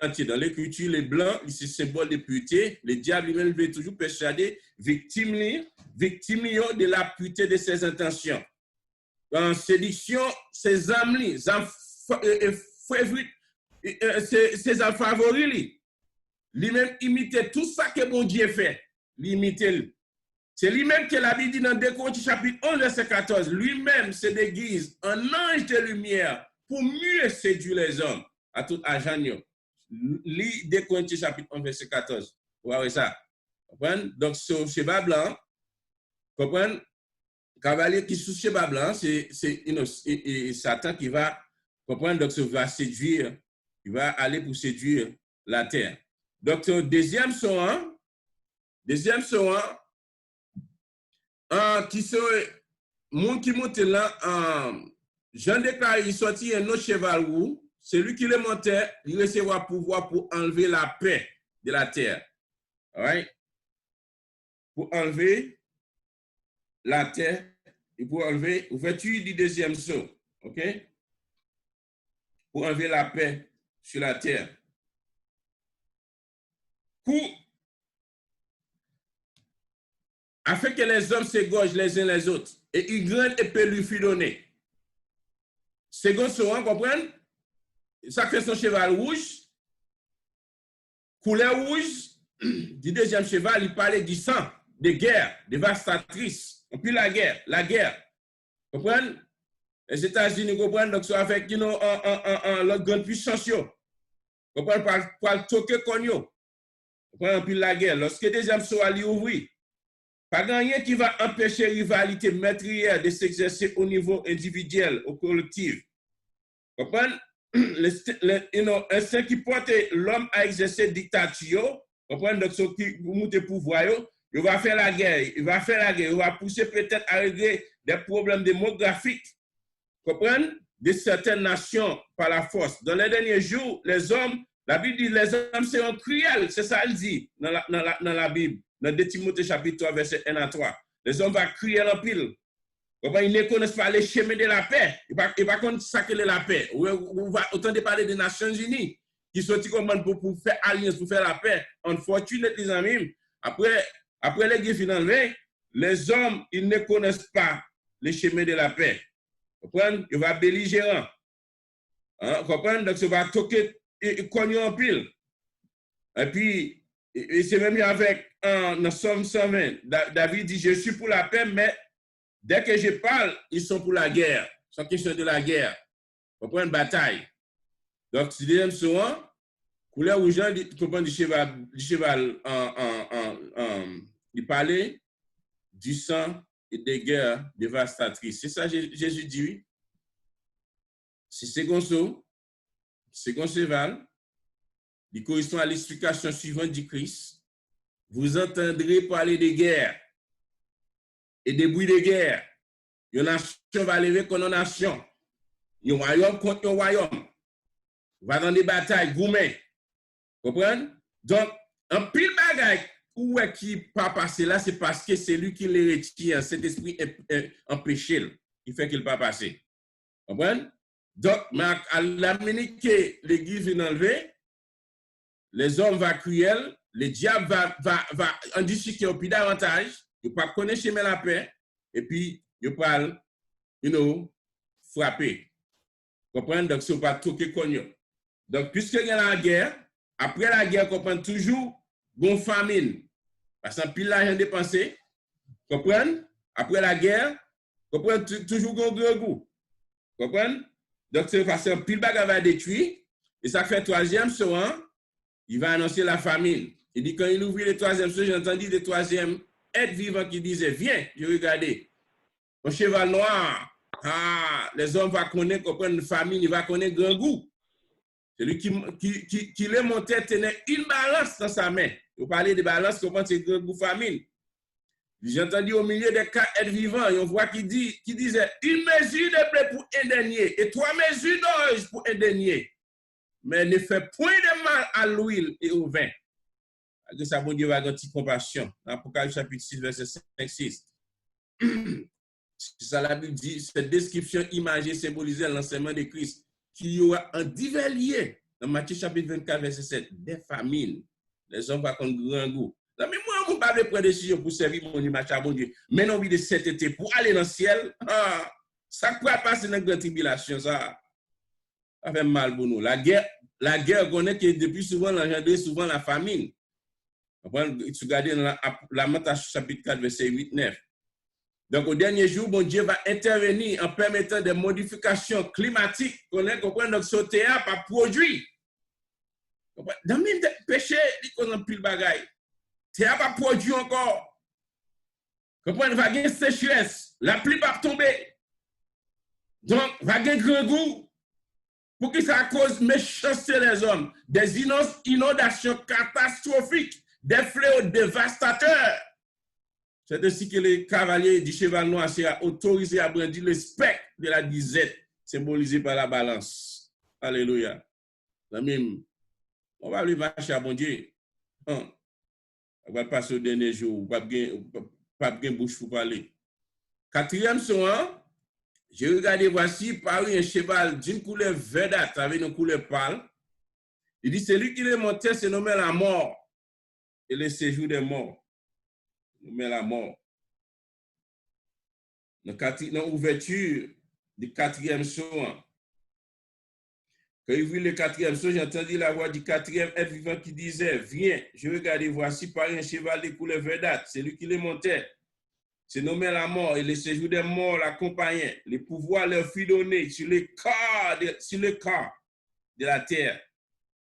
entier. Dans l'écriture, les blancs, c'est symbole de pureté. Le diable lui-même veut toujours persuader victime de la pureté de ses intentions. En séduction, ses âmes, ses âmes favoris. Lui-même imitait tout ça que bon Dieu fait. L'imiter. C'est lui-même que la Bible dit dans 2 Corinthiens chapitre 11, verset 14. Lui-même se déguise en ange de lumière pour mieux séduire les hommes à tout agent. Lis 2 Corinthiens chapitre 11, verset 14. Vous voyez ça? Comprenez? Donc, sur cheval blanc, comprenez? Cavalier qui sous cheval blanc, c'est Satan qui va, comprendre, donc va séduire, il va aller pour séduire la terre. Donc, deuxième son, qui sont, mon qui monte là, Jean déclare, il sortit un autre cheval roux, celui qui le montait, il recevra pouvoir pour enlever la paix de la terre. All right? Pour enlever la terre et pour enlever l'ouverture du deuxième saut. OK? Pour enlever la paix sur la terre. Afin que les hommes s'égorgent les uns les autres et ils grandent et peut lui fut donné. Second saut, comprenez? Ça fait son cheval rouge, couleur rouge, du deuxième cheval, il parlait du sang, de guerre, dévastatrice. Et puis la guerre. Comprenez? Les États-Unis comprennent, donc ça avec la grande puissance. Comprenez? Par le toquer cogno. Comprenez? Puis la guerre. Lorsque le deuxième saut a ouvert, pas rien qui va empêcher la rivalité meurtrière de s'exercer au niveau individuel, au collectif. Comprenez? L'instinct qui porte l'homme à exercer dictature, comprenez? Donc, ceux qui montent le pouvoir, il va faire la guerre, il va pousser peut-être à régler des problèmes démographiques, comprenez? De certaines nations par la force. Dans les derniers jours, les hommes, la Bible dit, les hommes seront cruels, c'est ça elle dit dans la Bible, dans 2 Timothée chapitre 3, verset 1 à 3. Les hommes vont cruels en pile. Ils ne connaissent pas les chemins de la paix. Ils ne connaissent pas ça que la paix. On va autant de parler des Nations Unies qui sont pour faire alliance, pour faire la paix. Unfortunately, les amis, après les guerres finales, les hommes, ils ne connaissent pas les chemins de la paix. Vous comprenez? Ils vont belligérants. Vous comprenez? Donc, ça va toquer et cogner en pile. Et puis, c'est même avec dans Somme 120, David dit, je suis pour la paix, mais dès que je parle, ils sont pour la guerre. C'est question de la guerre. On prend une bataille. Donc, c'est deuxième soin, couleur rouge, il comprend du cheval, il parlait du sang et des guerres dévastatrices. C'est ça, Jésus dit, oui. C'est second saut, second cheval, il correspond à l'explication suivante du Christ. Vous entendrez parler de guerre et des bruits de guerre. Une nation va lever contre une nation. Un royaume contre un royaume. Va dans des batailles, gourmets. Vous comprenez? Donc, un pile bagaille où est qui pas passé là, c'est parce que c'est lui qui les retient. Cet esprit est empêché. Il fait qu'il ne pas passer. Vous comprenez? Donc, à la minute que l'église vient enlever, les hommes vont cruels, le diable va en discuter au plus davantage. Il ne peut pas connaître chemin la paix. Et puis, il parle, frapper. Vous comprenez? Donc, ce n'est pas tout qui connaît. Donc, puisque il y a la guerre, après la guerre, vous comprenez toujours, bon famine. Parce que pile l'argent dépensé. Vous comprenez? Après la guerre, vous comprenez toujours bon gros goût. Vous comprenez? Donc, c'est parce que pile bagarre va détruire. Et ça fait troisième soin, il va annoncer la famine. Il dit, quand il ouvrit le troisième soin, j'ai entendu le troisième être vivant qui disait, viens, je regardais. Mon cheval noir, les hommes vont connaître, comprendre une famine, il va connaître grand goût. Celui qui le montait tenait une balance dans sa main. Vous parlez de balance, comment c'est grand goût famine. J'ai entendu au milieu des 4 êtres vivants, une voix qui disait, une mesure de blé pour un denier et 3 mesures d'orge pour un denier. Mais ne fait point de mal à l'huile et au vin. Que ça, bon Dieu va avoir une compassion. Dans Apocalypse chapitre 6, verset 5-6. C'est ça la Bible dit, cette description imagée symbolisait l'enseignement de Christ, qui y aura en divers lieux, dans Matthieu chapitre 24, verset 7, des famines. Les hommes vont contre grand goût. Mais moi, je ne vais pas prendre décision pour servir mon image à mon Dieu. Mais non, de cet été, pour aller dans le ciel, ça pourra passer dans la grande tribulation, ça fait mal pour nous. La guerre, on est que depuis souvent, l'engendre souvent la famine. Tu regardes dans la Matthieu chapitre 4, verset 8-9. Donc, au dernier jour, bon Dieu va intervenir en permettant des modifications climatiques qu'on est compris donc ce terre pas produit. Dans le péché, il y a plus de bagaille. terre va produire encore. Comprenez, va gagner sécheresse, la pluie va tomber. Donc, va gagner grand goût. Pour que ça cause méchanceté des hommes, des inondations catastrophiques, des fléaux dévastateurs. C'est ainsi que les cavaliers du cheval noir sont autorisés à brandir le spectre de la disette, symbolisé par la balance. Alléluia. On va aller marcher à bon Dieu. On va passer au dernier jour, pas bien bouche pour parler. Quatrième son, j'ai regardé, voici paru un cheval d'une couleur verdâtre avec une couleur pâle. Il dit, celui qui le montait se nommait la mort et le séjour des morts. Nommé la mort. Dans l'ouverture du quatrième son, quand il vit le quatrième son, j'ai entendu la voix du quatrième être vivant qui disait, viens, je regardais, voici paru un cheval de couleur verdâtre, celui qui le montait. Se nommé la mort et le séjour des morts l'accompagnait. Les pouvoirs leur furent donnés sur le corps de la terre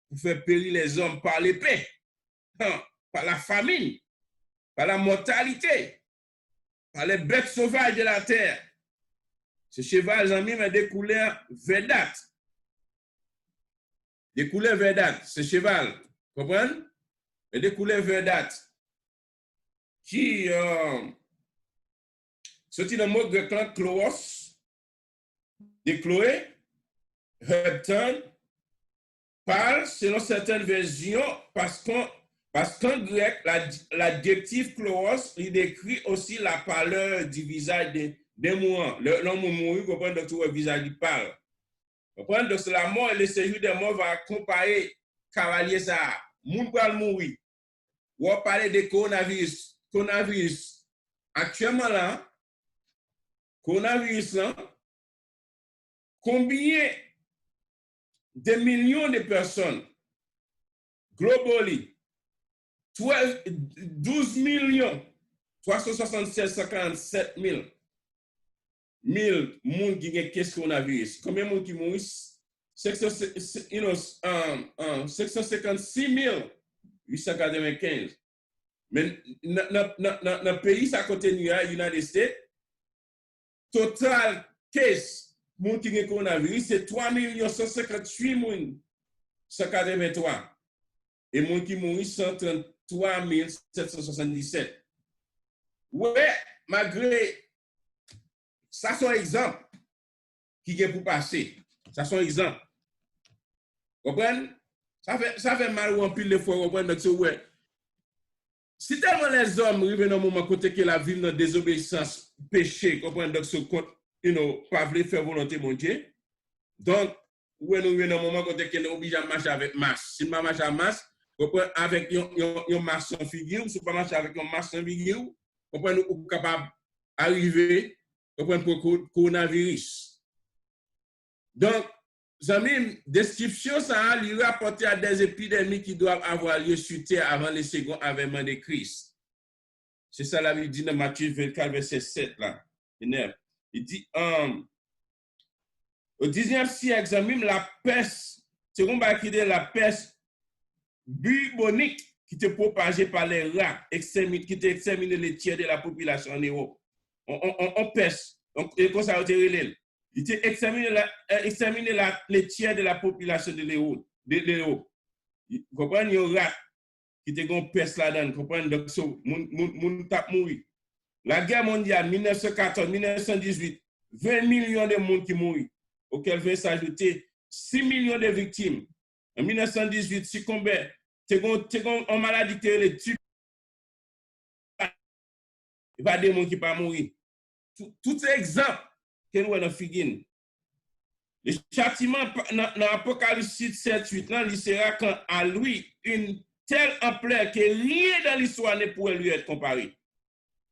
pour faire périr les hommes par l'épée, par la famine, par la mortalité, par les bêtes sauvages de la terre. Ce cheval, j'en ai des couleurs verdâtres. Des couleurs verdâtres. Ce cheval, comprenez? Et des couleurs verdâtres qui sorti dans le mot grec, Chloos, de Chloé, Hepton, parle, selon certaines versions, parce qu'en grec, l'adjectif Chloos, il décrit aussi la pâleur du visage des mourants. L'homme mouru, vous comprenez, donc le visage du pâle. Vous comprenez, donc la mort et le séjour des morts va accompagner cavalier ça. Moun pral mourir. Ou on parle de coronavirus. Coronavirus. Actuellement là, coronavirus là, combien de millions de personnes globally, 12 millions 376 147 000 monde qui ont qu'est-ce coronavirus. Combien de monde qui mourent? 656 895. Mais dans le pays, ça continue à United States. Total case, monde qui ont coronavirus, c'est 3 158 183. Et monde qui mourent, 133 777. Ouais, malgré ça, c'est un exemple qui est pour passer. Ça, c'est un exemple. Vous comprenez? Ça fait mal ou en pile de fois, vous comprenez? Donc, ouais. Si tellement les hommes arrivent dans un moment côté que la ville dans désobéissance, péché, vous comprenez? Donc, ce compte, pas voulu faire volonté, mon Dieu. Donc, nous arrivons dans un moment côté que nous obligés à marcher avec masse. Si nous marchons avec masse, vous comprenez? Avec un masse sans figure, si nous ne marchons avec un masse sans figure, vous comprenez? Nous sommes capables d'arriver pour le coronavirus. Donc, amis, description, ça lui rapporter à des épidémies qui doivent avoir lieu sur terre avant le second avènement de Christ. C'est ça la Bible dit dans Matthieu 24, verset 7, là. Il dit, au 19e siècle, même la peste, c'est qu'on va quitter la peste bubonique qui était propagée par les rats, qui était exterminé les tiers de la population en Europe. On peste, et comme ça, il était exterminé les tiers de la population de l'Europe. Vous comprenez, il y a un rat qui était une peste là-dedans, vous comprenez, donc, moun tap mourir. La guerre mondiale, 1914-1918, 20 millions de monde qui mourent, auquel vient s'ajouter 6 millions de victimes. En 1918, si combien, c'est une maladie qui est le tube. Il n'y a pas de monde qui ne pas mourir. Tout ces exemples que nous avons figuré. Le châtiment dans l'Apocalypse 7-8, il sera quand à lui une telle ampleur que rien dans l'histoire ne pourrait lui être comparé.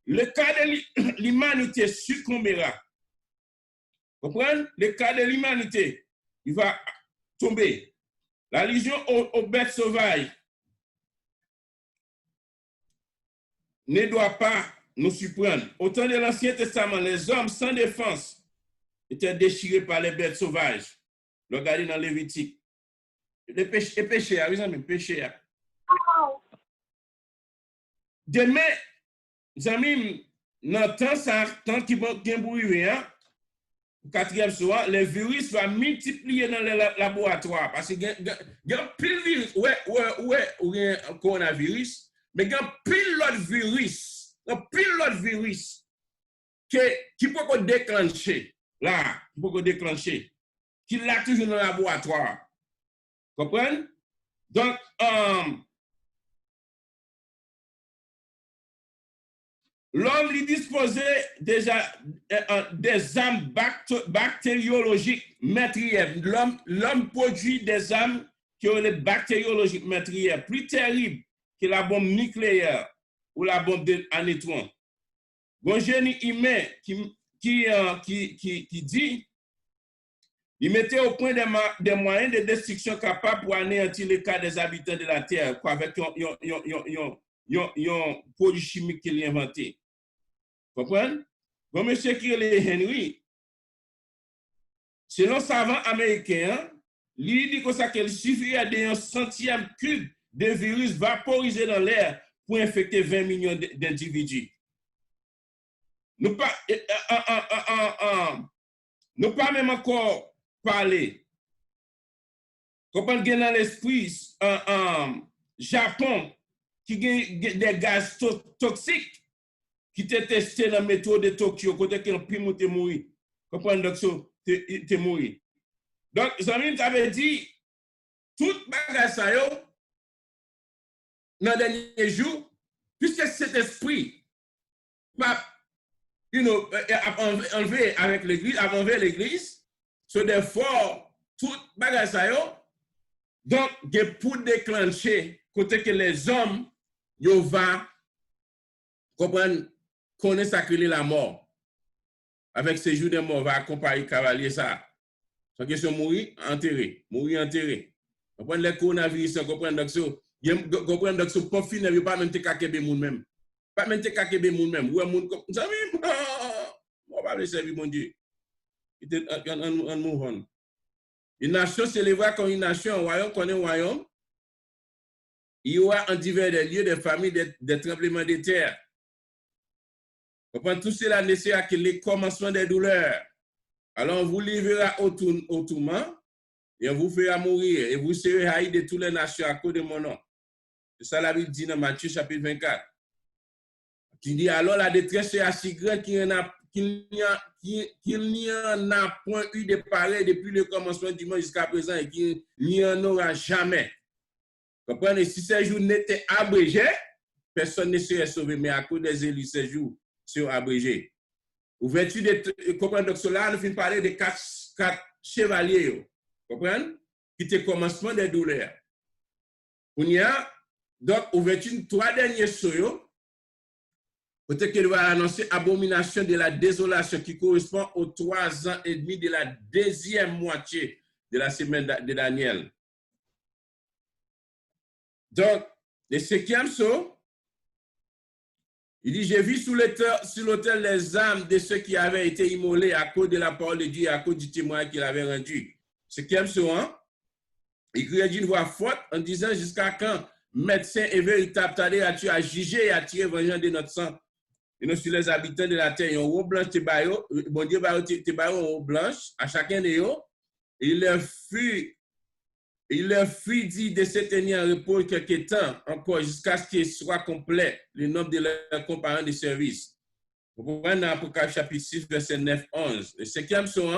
Le cas de l'humanité succombera. Vous comprenez? Le cas de l'humanité, il va tomber. La légion aux bêtes sauvages ne doit pas nous surprendre. Au temps de l'Ancien Testament, les hommes sans défense étaient déchirés par les bêtes sauvages. Regardez dans Lévitique. Les péchés, oui, mais péchés. demain, amis, dans temps qui va arriver, quatrième soir, les virus vont multiplier dans les laboratoires. Parce qu'il y a pile virus, ouais, coronavirus, mais il y a pile l'autre virus, qui peut déclencher, là, qui l'a toujours dans le laboratoire. Comprenez? Donc, l'homme lui disposait déjà des armes bactériologiques meurtrières. L'homme produit des armes qui ont les bactériologiques meurtrières, plus terribles que la bombe nucléaire ou la bombe à neutrons. Bon génie humain qui dit, il mettait au point des moyens de destruction capables pour anéantir le cas des habitants de la Terre, quoi, avec un produit chimique qu'il a inventé. Vous comprenez? Bon, monsieur Kirley Henry, selon savant américain, il dit qu'il suffirait d'un centième cube de virus vaporisé dans l'air pour infecter 20 millions d'individus. Nous pas même encore parler. Comprenez que dans l'esprit, Japon, qui a des gaz toxiques qui étaient testés dans le métro de Tokyo, côté qui ont pu mourir. Comprenez donc ça, t'es mourir. Donc, Zamine t'avait dit, tout bagage ça yo, dans les derniers jours, puisque cet esprit, enlevé avec l'église, enlevé l'église, sur des forts, tout bagage ça yo, donc, pour déclencher, côté que les hommes, yo va, comprendre, connaître ça que la mort. Avec ces jours de mort, va accompagner cavalier ça. Sans question mourir, enterré. Comprendre les coronavirus, comprendre donc ça. Comprendre donc ça, pas fini, il pas même te kakebe moun même. Pas même te kakebe moun même. Ouais, moun comme ça, on va laisser servir mon Dieu. On move on. Une nation célébrée comme une nation, un royaume connaît un royaume. Il y aura en divers lieux des familles des tremblements de terre. Tout cela nécessaire que les commencements des douleurs. Alors on vous livrera au tourment et on vous fera mourir et vous serez haïs de toutes les nations à cause de mon nom. C'est ça la Bible dit dans Matthieu chapitre 24. Qui dit alors la détresse est si grande qu'il n'y en a point eu de pareil depuis le commencement du monde jusqu'à présent et qu'il n'y en aura jamais. Comprenez? Si ces jours n'étaient abrégés, personne ne serait sauvé, mais à cause des élus, ces jours sont abrégés. Ouverture de, comprenez? Donc cela nous fait parler de quatre chevaliers, comprenez? Qui étaient commencement des douleurs. On y a donc ouverture de trois derniers soyons. Peut-être qu'il va annoncer abomination de la désolation qui correspond aux 3 ans et demi de la deuxième moitié de la semaine de Daniel. Donc, le 5e saut, il dit, j'ai vu sur l'autel les âmes de ceux qui avaient été immolés à cause de la parole de Dieu et à cause du témoignage qu'il avait rendu. 5e saut, il criait d'une voix forte en disant, jusqu'à quand, médecin et véritable taré as-tu à juger et à tirer vengeance de notre sang? Et nous sur les habitants de la terre, ils ont robe blanche, bon Dieu, te bayo robe blanche, à chacun de eux, il leur fut dit de se tenir en repos quelque temps encore jusqu'à ce qu'il soit complet le nombre de leurs compagnons de service. Vous comprenez dans Apocalypse chapitre 6, verset 9-11. Le 5e saut,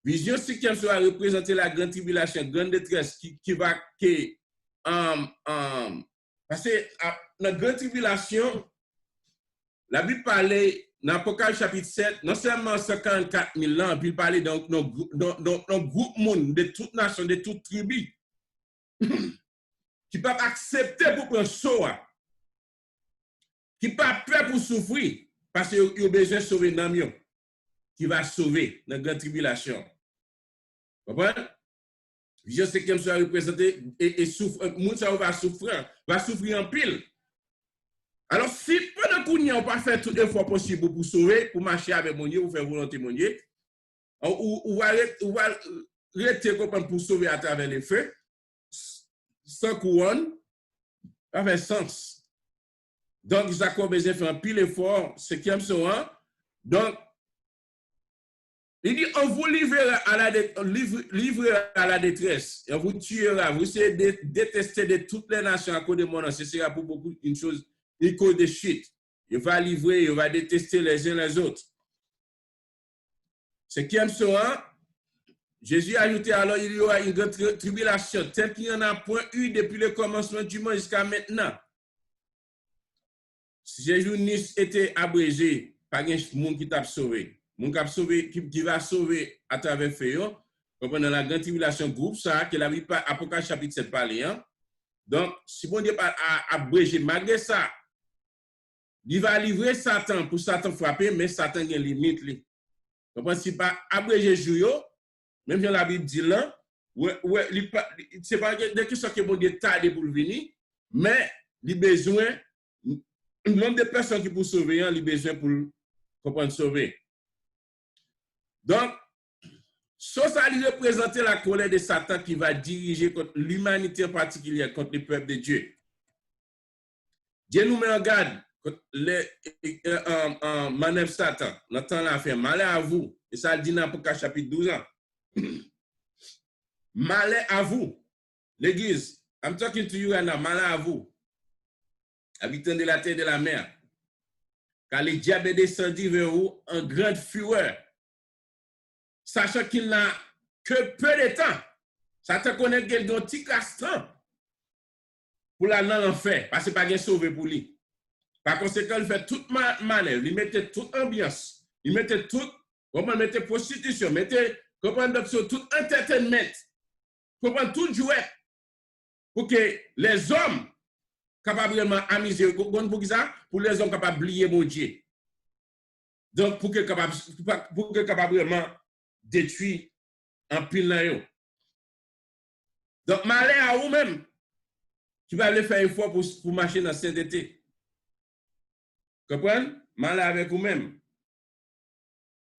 vision 5e saut a représenté la grande tribulation, grande détresse qui va, parce que dans la grande tribulation, la Bible parlait dans l'Apocalypse chapitre 7, non seulement 54 000 ans, puis il parlait d'un groupe monde de toutes nations, de toutes tribus, qui ne peuvent pas accepter pour prendre soin, qui ne peuvent pas peur pour souffrir, parce qu'ils ont besoin de sauver l'homme, qui va sauver dans la grande tribulation. Vous comprenez? Je sais qu'il soit représenté et souffre, le monde va souffrir en pile. Alors, si pendant qu'on n'y a pas fait tout effort possible pour sauver, pour marcher avec mon Dieu, pour faire volonté mon Dieu, ou va rester pour sauver à travers les feux, sans couronne, ça fait sens. Donc, Jacob a fait un pile effort, 5e soin. Donc, il dit, on vous livrera à la détresse, et on vous tuera, vous serez détesté de toutes les nations à cause de mon nom. Ce sera pour beaucoup une chose, une cause de chute. Il va livrer, il va détester les uns les autres. 5e soin, Jésus a ajouté alors, il y aura une grande tribulation, telle qu'il n'y en a point eu depuis le commencement du monde jusqu'à maintenant. Si Jésus n'y était abrégé, pas de monde qui t'a sauvé. Mon qui va sauver à travers Féon, pendant la grande tribulation groupe, ça, que la Bible, Apocalypse chapitre 7 parle. Hein? Donc, si bon Dieu pas abrégé, malgré ça, il va livrer Satan pour Satan frapper, mais Satan a une limite. Donc, si pas abrégé Jouyo, même si la Bible dit là, c'est pas des questions que bon Dieu tarde pour venir, mais il a besoin, le nombre de personnes qui pour sauver, il a besoin pour comprendre sauver. Donc, ça représenter la colère de Satan qui va diriger contre l'humanité en particulier, contre le peuple de Dieu. Dieu nous met en garde contre les manœuvres Satan. Notre temps l'a fait malheur à vous. Et ça dit dans Apocalypse chapitre 12 ans. Malheur à vous. L'église, I'm talking to you right now, malheur à vous. Habitants de la terre et de la mer. Car le diable est descendu vers vous en grande fureur. Sachant qu'il n'a que peu de temps. Satan connaît qu'il y a un petit castan pour la dans l'enfer, parce que pas de sauvé pour lui. Par conséquent, il fait toute manœuvre, il mettait toute ambiance, il mettait toute, comment mettait prostitution, mettait, comment tout entertainment, comment tout jouet, pour que les hommes capables de amuser, pour les hommes capables d'oublier mon Dieu. Donc, pour que capables vraiment détruire en pile dans eux. Donc, malheur à vous-même qui va aller faire une fois pour marcher dans la sainteté. Comprenez? Malheur avec vous-même.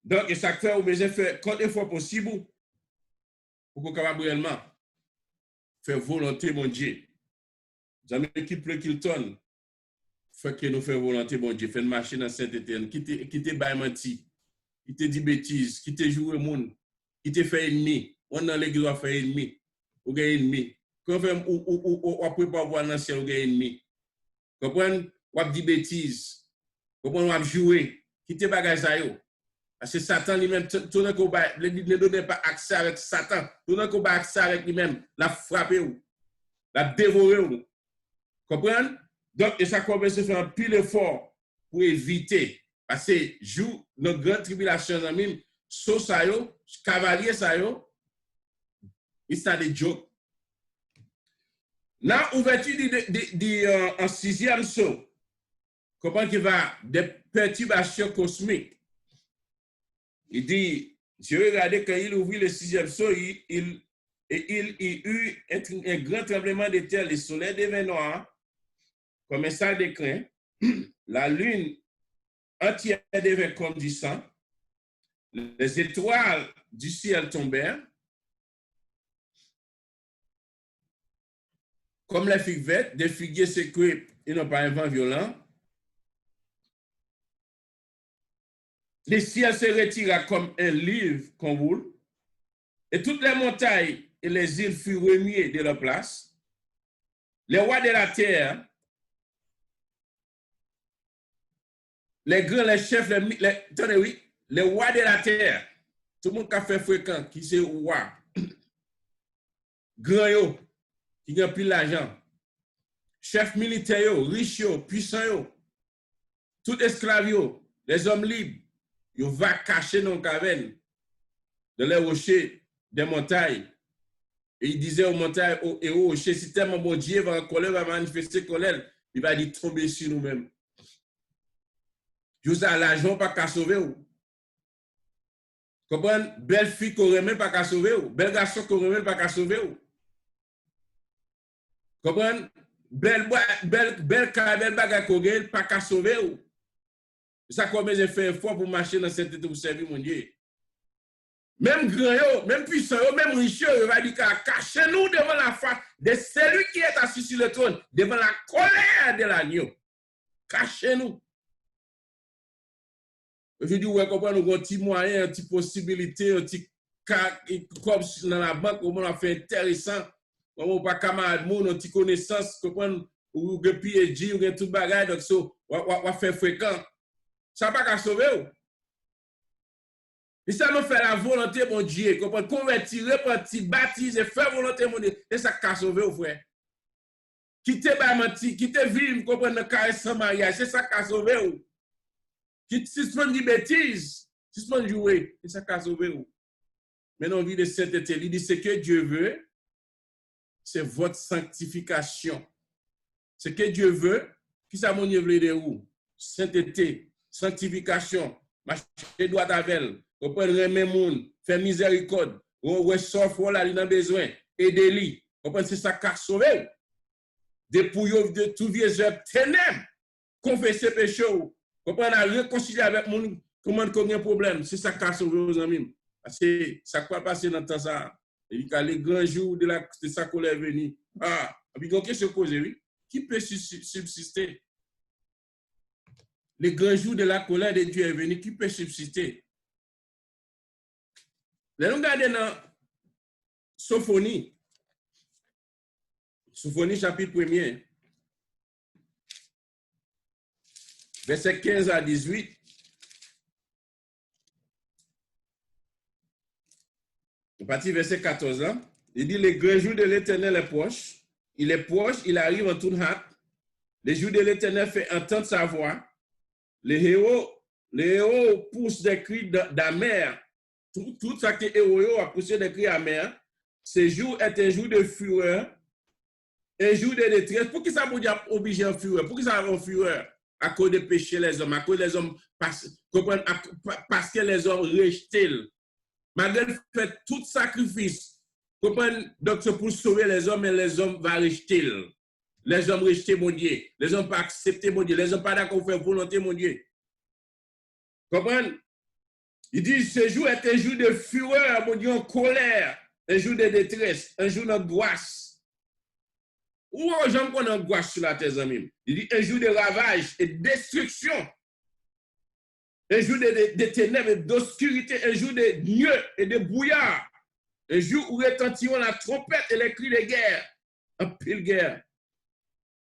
Donc, et ça fait, vous besoin faire quand des fois possible pour que capable réellement faire volonté, mon Dieu. Jamais qui pleut qu'il tonne. Faut que nous fassions volonté, mon Dieu. Faire marcher dans la sainteté. Quitter menti. Qui te dit bêtises, qui te joue au monde, qui te fait ennemi. On a l'église à faire ennemi. Ou gagne ennemi. Quand on après pas voir dans le ciel, ou gagne ennemi. Comprenez? Ou dit bêtises. Comprenez? Ou jouer. Qui te bagage à yo. Parce que Satan lui-même, tout le monde ne donne pas accès avec Satan. Tout le monde n'a pas accès avec lui-même. La frapper ou. La dévorer ou. Comprenez? Donc, et ça commence à faire un pile effort pour éviter. Parce que joue notre grande tribulation, même, so ça yo, cavalier ça yo, it's not a joke. Là, ouverture en 6e saut, comment qu'il va des perturbations cosmiques. Il dit, j'ai regardé quand il ouvrit le 6e saut, il eut un grand tremblement de terre, le soleil devint noir, comme un sac de crin, la lune entière devint comme du sang, les étoiles du ciel tombèrent, comme les figues vertes, des figuiers secoués, ils n'ont pas un vent violent. Le ciel se retira comme un livre qu'on roule, et toutes les montagnes et les îles furent remuées de leur place. Les rois de la terre, les grands, les chefs, les rois de la terre, tout le monde qui a fait fréquent, qui c'est roi, grand yo, qui a plus l'argent, chef militaire, riche, puissant, tout esclave, les hommes libres, ils vont cacher dans les cavernes, dans les rochers des montagnes. Et il disait aux montagnes et aux rochers, si tellement bon Dieu va en colère, va manifester colère, il va dire tomber sur nous-mêmes. Vous avez l'argent pas qu'à sauver ou. Comprenez? Belle fille qu'on remet pas qu'à sauver ou. Belle garçon qu'on remet pas qu'à sauver ou. Comprenez? Belle bagarre qu'on gagne pas qu'à sauver ou. Ça comment j'ai fait fort pour marcher dans cette tête pour servir mon Dieu. Même grand, même puissant, même riche, il va dire cachez-nous devant la face de celui qui est assis sur le trône, devant la colère de l'agneau. cacher nous. Je dis, ouais, comprends, nous avons un petit moyen, une petite possibilité, un petit comme dans la banque, comment on a fait intéressant, comment on pas camarade, un petit connaissance, comprends, ou un PhD, ou un tout bagage, donc on va faire fréquent. Ça n'a pas qu'à sauver. Et ça nous fait la volonté, mon Dieu, comprends, convertir, repentir, baptiser, faire volonté, mon Dieu, et ça qu'à sauver, frère. Quitter menti, quitter vivre, comprendre, dans le carré sans mariage, c'est ça qu'à sauver. Qui suspend des bêtises, suspend jouer, et ça qu'a sauvé vous. Maintenant, on vit de sainteté. Il dit ce que Dieu veut, c'est votre sanctification. Ce que Dieu veut, qui ça mon Dieu veut de vous? Sainteté, sanctification, marcher droit avec, reprendre remet monde, faire miséricorde, on ressort là, il a besoin, aider-lui. C'est ça qu'a sauvé. Dépouiller de tout vieux œuvre ténèbres, confesser péché. Comprendre à réconcilier avec mon comment il y a un problème, c'est ça qui a sauvé aux amis. Parce que ça peut passer dans le temps ça. Il y a les grands jours de sa colère venue. Ah, puis donc qu'est-ce que pose oui? Qui peut subsister? Les grands jours de la colère de Dieu est venu, qui peut subsister? Là, nous regardons dans Sophonie. Sophonie chapitre 1er. Verset 15 à 18. On partit verset 14. Hein? Il dit, les grands jours de l'Éternel est proche. Il est proche, il arrive en toute hâte. Les jours de l'Éternel fait entendre sa voix. Les héros poussent des cris d'amère. Tout ça que les héros a poussé des cris amers. Ce jour est un jour de fureur, un jour de détresse. Pour qui ça vous dit obligé en fureur? Pour qui ça va en fureur? À cause de péché les hommes, à cause des hommes, parce que les hommes rejetent. Malgré fait tout sacrifice, donc c'est pour sauver les hommes, et les hommes vont rejeter. Les hommes rejeter mon Dieu. Les hommes pas accepter mon Dieu. Les hommes pas d'accord faire volonté mon Dieu. Comprenez? Il dit, ce jour est un jour de fureur, mon Dieu, en colère, un jour de détresse, un jour d'angoisse. Où aux gens qu'on angoisse sur la terre, amis? Il dit, un jour de ravage et de destruction. Un jour de ténèbres et d'obscurité, un jour de nuées et de brouillard. Un jour où retentiront la trompette et les cris de guerre. En pile guerre.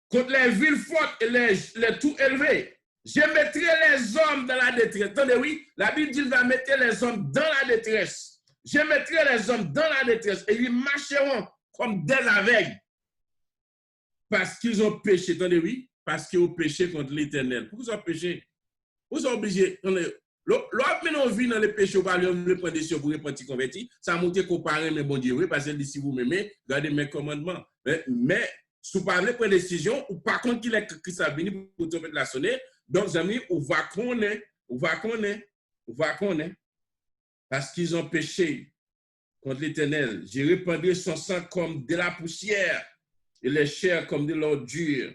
Contre les villes fortes et les tout élevés. Je mettrai les hommes dans la détresse. Attendez, oui, la Bible dit qu'il va mettre les hommes dans la détresse. Je mettrai les hommes dans la détresse et ils marcheront comme des aveugles. Parce qu'ils ont péché. Attendez, oui, parce qu'ils ont péché contre l'Éternel. Pourquoi ils ont péché? Vous êtes obligés. L'autre, maintenant, on vit dans les péchés, on va le prendre des choses pour repentir convertir. Ça a montré qu'on parle, mais bon Dieu, oui, parce que si vous m'aimez, gardez mes commandements. Mais si vous parlez pour une décision, ou par contre, qu'il est Christ a venu pour te mettre la sonner, donc, amis, on va connaître. Parce qu'ils ont péché contre l'Éternel. J'ai répandu son sang comme de la poussière et les chairs comme de l'ordure.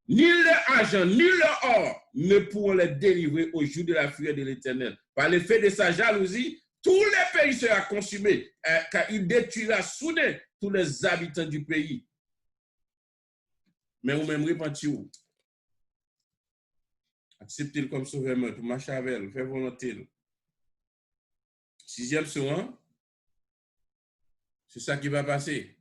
Ni leur argent, ni leur or ne pourront les délivrer au jour de la fureur de l'Éternel. Par l'effet de sa jalousie, tous les pays seront consumés, car il détruira soudain tous les habitants du pays. Mais vous-même repentir-vous. Acceptez-le comme sauveur pour marcher avec elle, faire volonté. Sixième soin, c'est ça qui va passer.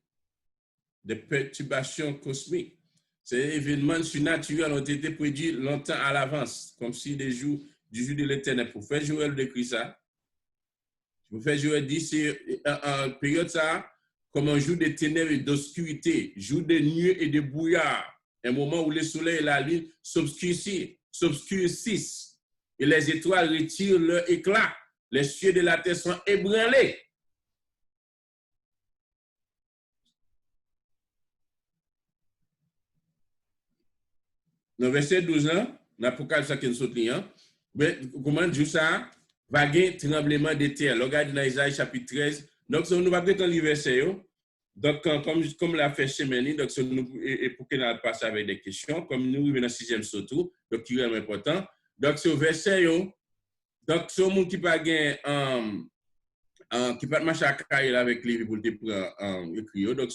Des perturbations cosmiques. Ces événements surnaturels ont été prédits longtemps à l'avance, comme si du jour de l'Éternel. Pour faire Joël décrit ça. Pour faire Joël dit, c'est en période ça, comme un jour de ténèbres et d'obscurité, jour de nuées et de brouillard, un moment où le soleil et la lune s'obscurcissent, et les étoiles retirent leur éclat, les cieux de la terre sont ébranlés. Dans le verset 12, l'Apocalypse qui est client, comment Dieu ça va gagner tremblement de terre. Regardez dans Isaïe chapitre 13. Donc, nous va prendre le verset. Donc, comme l'a fait Chemeni, donc, et pour qu'il n'ait pas avec des questions, comme nous venons dans le sixième surtout, donc, qui est important. Donc, ce verset, donc, ce monde qui va gagner, qui va marcher à carrière avec lui pour le écrire. Donc,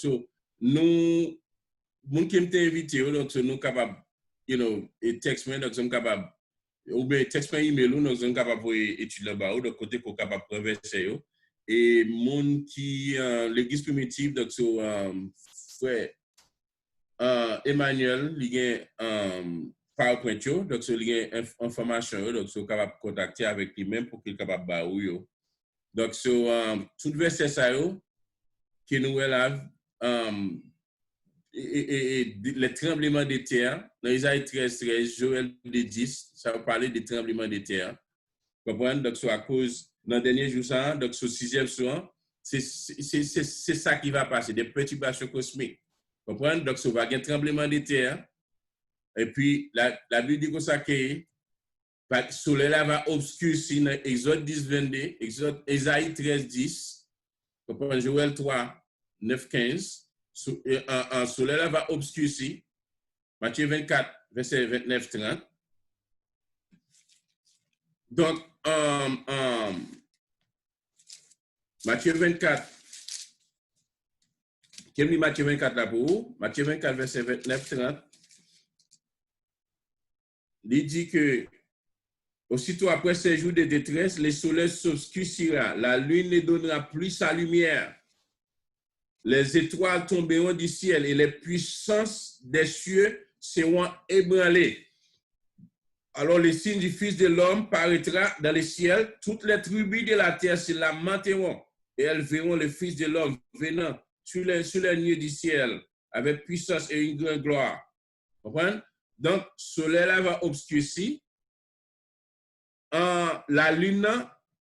nous, monde qui m'ont invité, donc, nous capables et texte-moi, donc, sont capables, ou bien texte-moi email, nous sommes capables d'étudier là-bas, de côté qu'on capable de converser. Et mon qui, l'église primitive, donc, frère Emmanuel, il y a PowerPoint, donc, il y a information, donc, sont capables de contacter avec lui-même pour qu'il soit capable de faire. Donc, tout verset ça, qui nous est là, et les tremblements de terre, dans Isaïe 13, Joël 10, ça va parler des tremblements de terre. Vous comprenez? Donc, à cause, dans le dernier jour, ça, donc, ce 6e soir, c'est ça qui va passer, des perturbations cosmiques. Vous comprenez? Donc, ça va y avoir un tremblement de terre. Et puis, la Bible dit que ça, le soleil là va obscurcir dans Exode 10, 22, Isaïe 13, 10, vous comprenez? Joël 3, 9, 15. Un soleil là va obscurcir. Matthieu 24, verset 29, 30. Donc, Matthieu 24, quel est Matthieu 24 là pour vous? Matthieu 24, verset 29, 30. Il dit que, aussitôt après ces jours de détresse, le soleil s'obscurcira, la lune ne donnera plus sa lumière. Les étoiles tomberont du ciel et les puissances des cieux seront ébranlées. Alors le signe du Fils de l'homme paraîtra dans le ciel. Toutes les tribus de la terre se lamenteront et elles verront le Fils de l'homme venant sur les nuées du ciel avec puissance et une grande gloire. Vous comprenez? Donc, le soleil là va obscurcir. La lune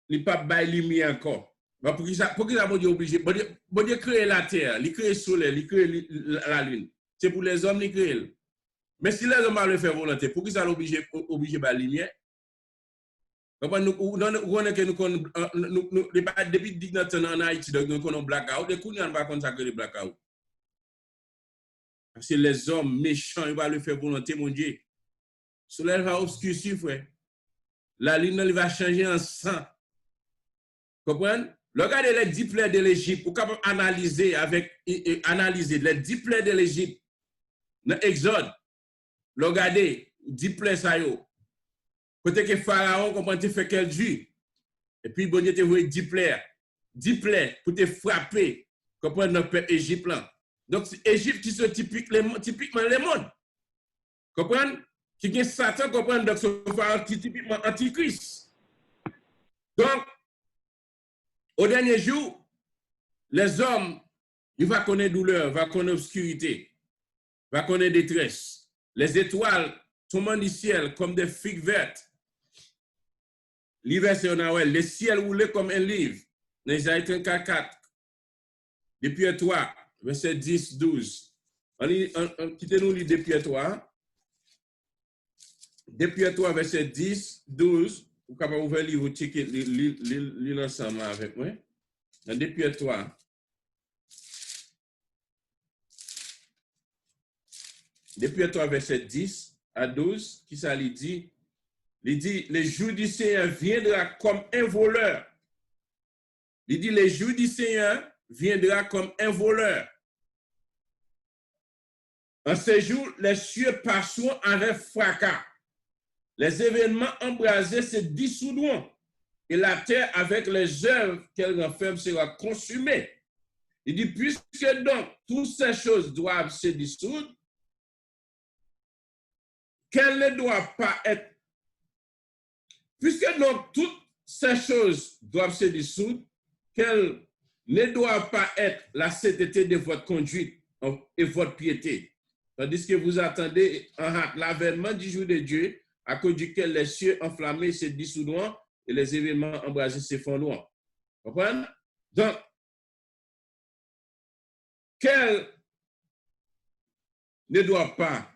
n'est pas de lumière encore. Pour qui ça, bon Dieu obligé? Bon Dieu crée la terre, il crée le soleil, il crée la lune. C'est pour les hommes, il crée. Mais si les hommes le faire volonté, pour qui ça l'oblige de la lumière? Nous depuis 19 ans en Haïti, nous avons blackout, et nous n'avons pas consacré le blackout. Parce que les hommes méchants, ils vont le faire volonté, mon Dieu. Le soleil va obscurcir, frère. La lune va changer en sang. Comprenez? Regardez les 10 plaies de l'Égypte, pour capable analyser les 10 plaies de l'Égypte. Dans l'Exode, regardez, 10 plaies ça yo. Côté que Pharaon, comprend, tu fais quel jus. Et puis, bon Dieu, tu vois 10 plaies pour te frapper, comprendre notre peuple Égypte là. Donc, Égypte qui sont typiquement les mondes. Comprenez? Qui est Satan, comprendre, donc, ce Pharaon qui est typiquement antichrist. Donc, au dernier jour, les hommes, ils vont connaître douleur, vont connaître obscurité, vont connaître détresse. Les étoiles tombent du ciel comme des figues vertes. L'hiver, c'est Noël. Le ciel roulé comme un livre. Dans Isaïe 34, 4. Depuis 3, verset 10, 12. Quittez-nous les depuis 3. Depuis 3, verset 10, 12. Vous pouvez ouvrir le livre, vous checker l'île ensemble avec moi. Depuis 3. Depuis 3, verset 10 à 12, qui ça lui dit? Il dit, le jour du Seigneur viendra comme un voleur. Il dit, le jour du Seigneur viendra comme un voleur. En ce jour, les cieux passeront avec fracas. Les événements embrasés se dissoudront. Et la terre, avec les œuvres qu'elle renferme, sera consumée. Il dit, puisque donc toutes ces choses doivent se dissoudre, qu'elles ne doivent pas être. Puisque donc toutes ces choses doivent se dissoudre, qu'elles ne doivent pas être la sainteté de votre conduite et votre piété. Tandis que vous attendez en hâte l'avènement du jour de Dieu, à cause duquel les cieux enflammés se dissoudront et les événements embrasés s'effondreront. Vous comprenez? Donc, qu'elles ne doivent pas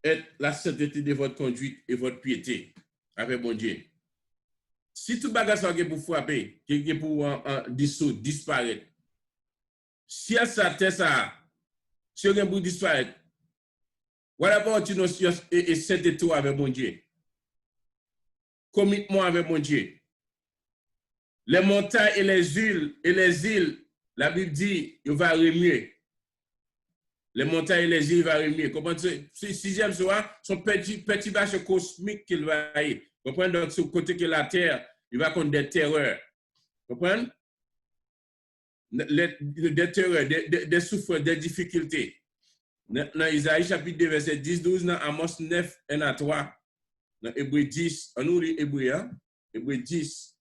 être la sainteté de votre conduite et votre piété avec mon Dieu. Si tout bagage est pour frapper, qui est pour dissoudre, disparaître, si ça terre ça, si on est pour disparaître, voilà pour tu et sainteté avec mon Dieu. Commitment avec mon Dieu. Les montagnes et les îles, la Bible dit, il va remuer. Les montagnes et les îles vont remuer. Comprenez? Ce sixième soir, son petit vache cosmique qu'il va y. Comprenez? Donc, sur le côté que la terre, il va contre des terreurs. Comprenez? Des terreurs, des souffrances, des difficultés. Dans Isaïe chapitre 2, verset 10, 12, dans Amos 9, 1 à 3, dans Hébreu 10, on nous lit Hébreu, hein? Hébreu 10.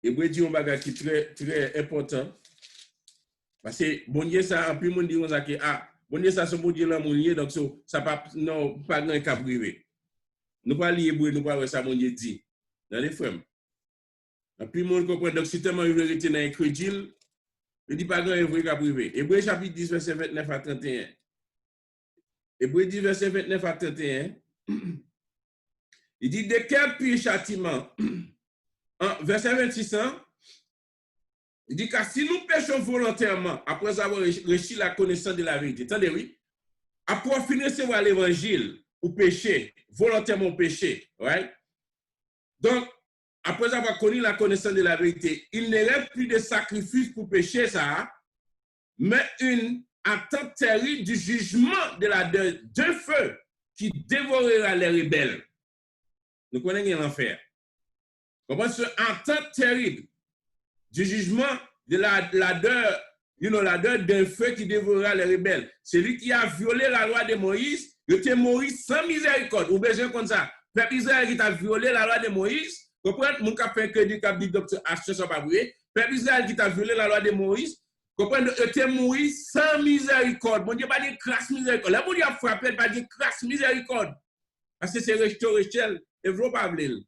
Hébreu dit un bagage qui est très important. Parce que bon Dieu, ça, en plus, on dit que bon Dieu, ça, c'est bon Dieu, là, mon Dieu, donc ça pas, non, pas dans le cas privé. Nous pas lire Hébreu, nous pas voir ça, mon Dieu dit. Dans les frères. Et puis, mon comprend, donc, si tellement il veut rester dans l'incrédule, il dit pas grand Hébreu cas privé. Hébreu chapitre 10, verset 29 à 31. Hébreu 10, verset 29 à 31. Il dit, de quel pire châtiment? Verset 26, il dit, car si nous péchons volontairement, après avoir reçu la connaissance de la vérité, attendez, oui, après finir recevoir l'évangile, ou pécher, volontairement pécher, right? Donc, après avoir connu la connaissance de la vérité, il n'y aurait plus de sacrifice pour pécher, ça, mais une attente terrible du jugement de feu qui dévorera les rebelles. Nous connaissons l'enfer. Comment ce attente terrible du jugement de l'ardeur d'un feu qui dévorera les rebelles. Celui qui a violé la loi de Moïse, il était mort sans miséricorde. Ou besoin comme ça. Peuple Israël qui a violé la loi de Moïse, comprenez, mon cap fait crédit cap dit docteur H ça pas vrai. Peuple Israël qui a violé la loi de Moïse, comprenez, il était mort sans miséricorde. Mon Dieu pas dit crasse miséricorde. Là mon Dieu a frappé pas dit crasse miséricorde. Parce que c'est restauré et vous pas vle.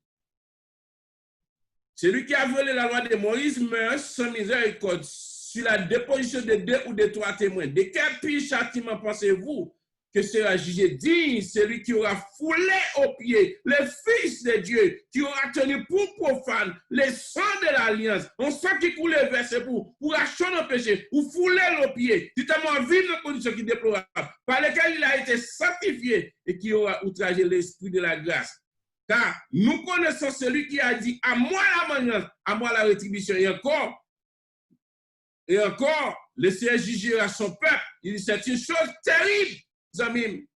Celui qui a violé la loi de Moïse meurt sans miséricorde sur la déposition de 2 ou de 3 témoins. De quel pire châtiment pensez-vous que sera jugé digne celui qui aura foulé aux pieds les fils de Dieu, qui aura tenu pour profane les sangs de l'alliance, on sent qui coule le verset pour acheter nos péchés, ou fouler aux pieds, qui tellement vivre dans conditions qui déplorables, par lesquelles il a été sanctifié et qui aura outragé l'esprit de la grâce. Car nous connaissons celui qui a dit à moi la vengeance, à moi la rétribution. Et encore, le Seigneur jugera son peuple. Il dit c'est une chose terrible, amis,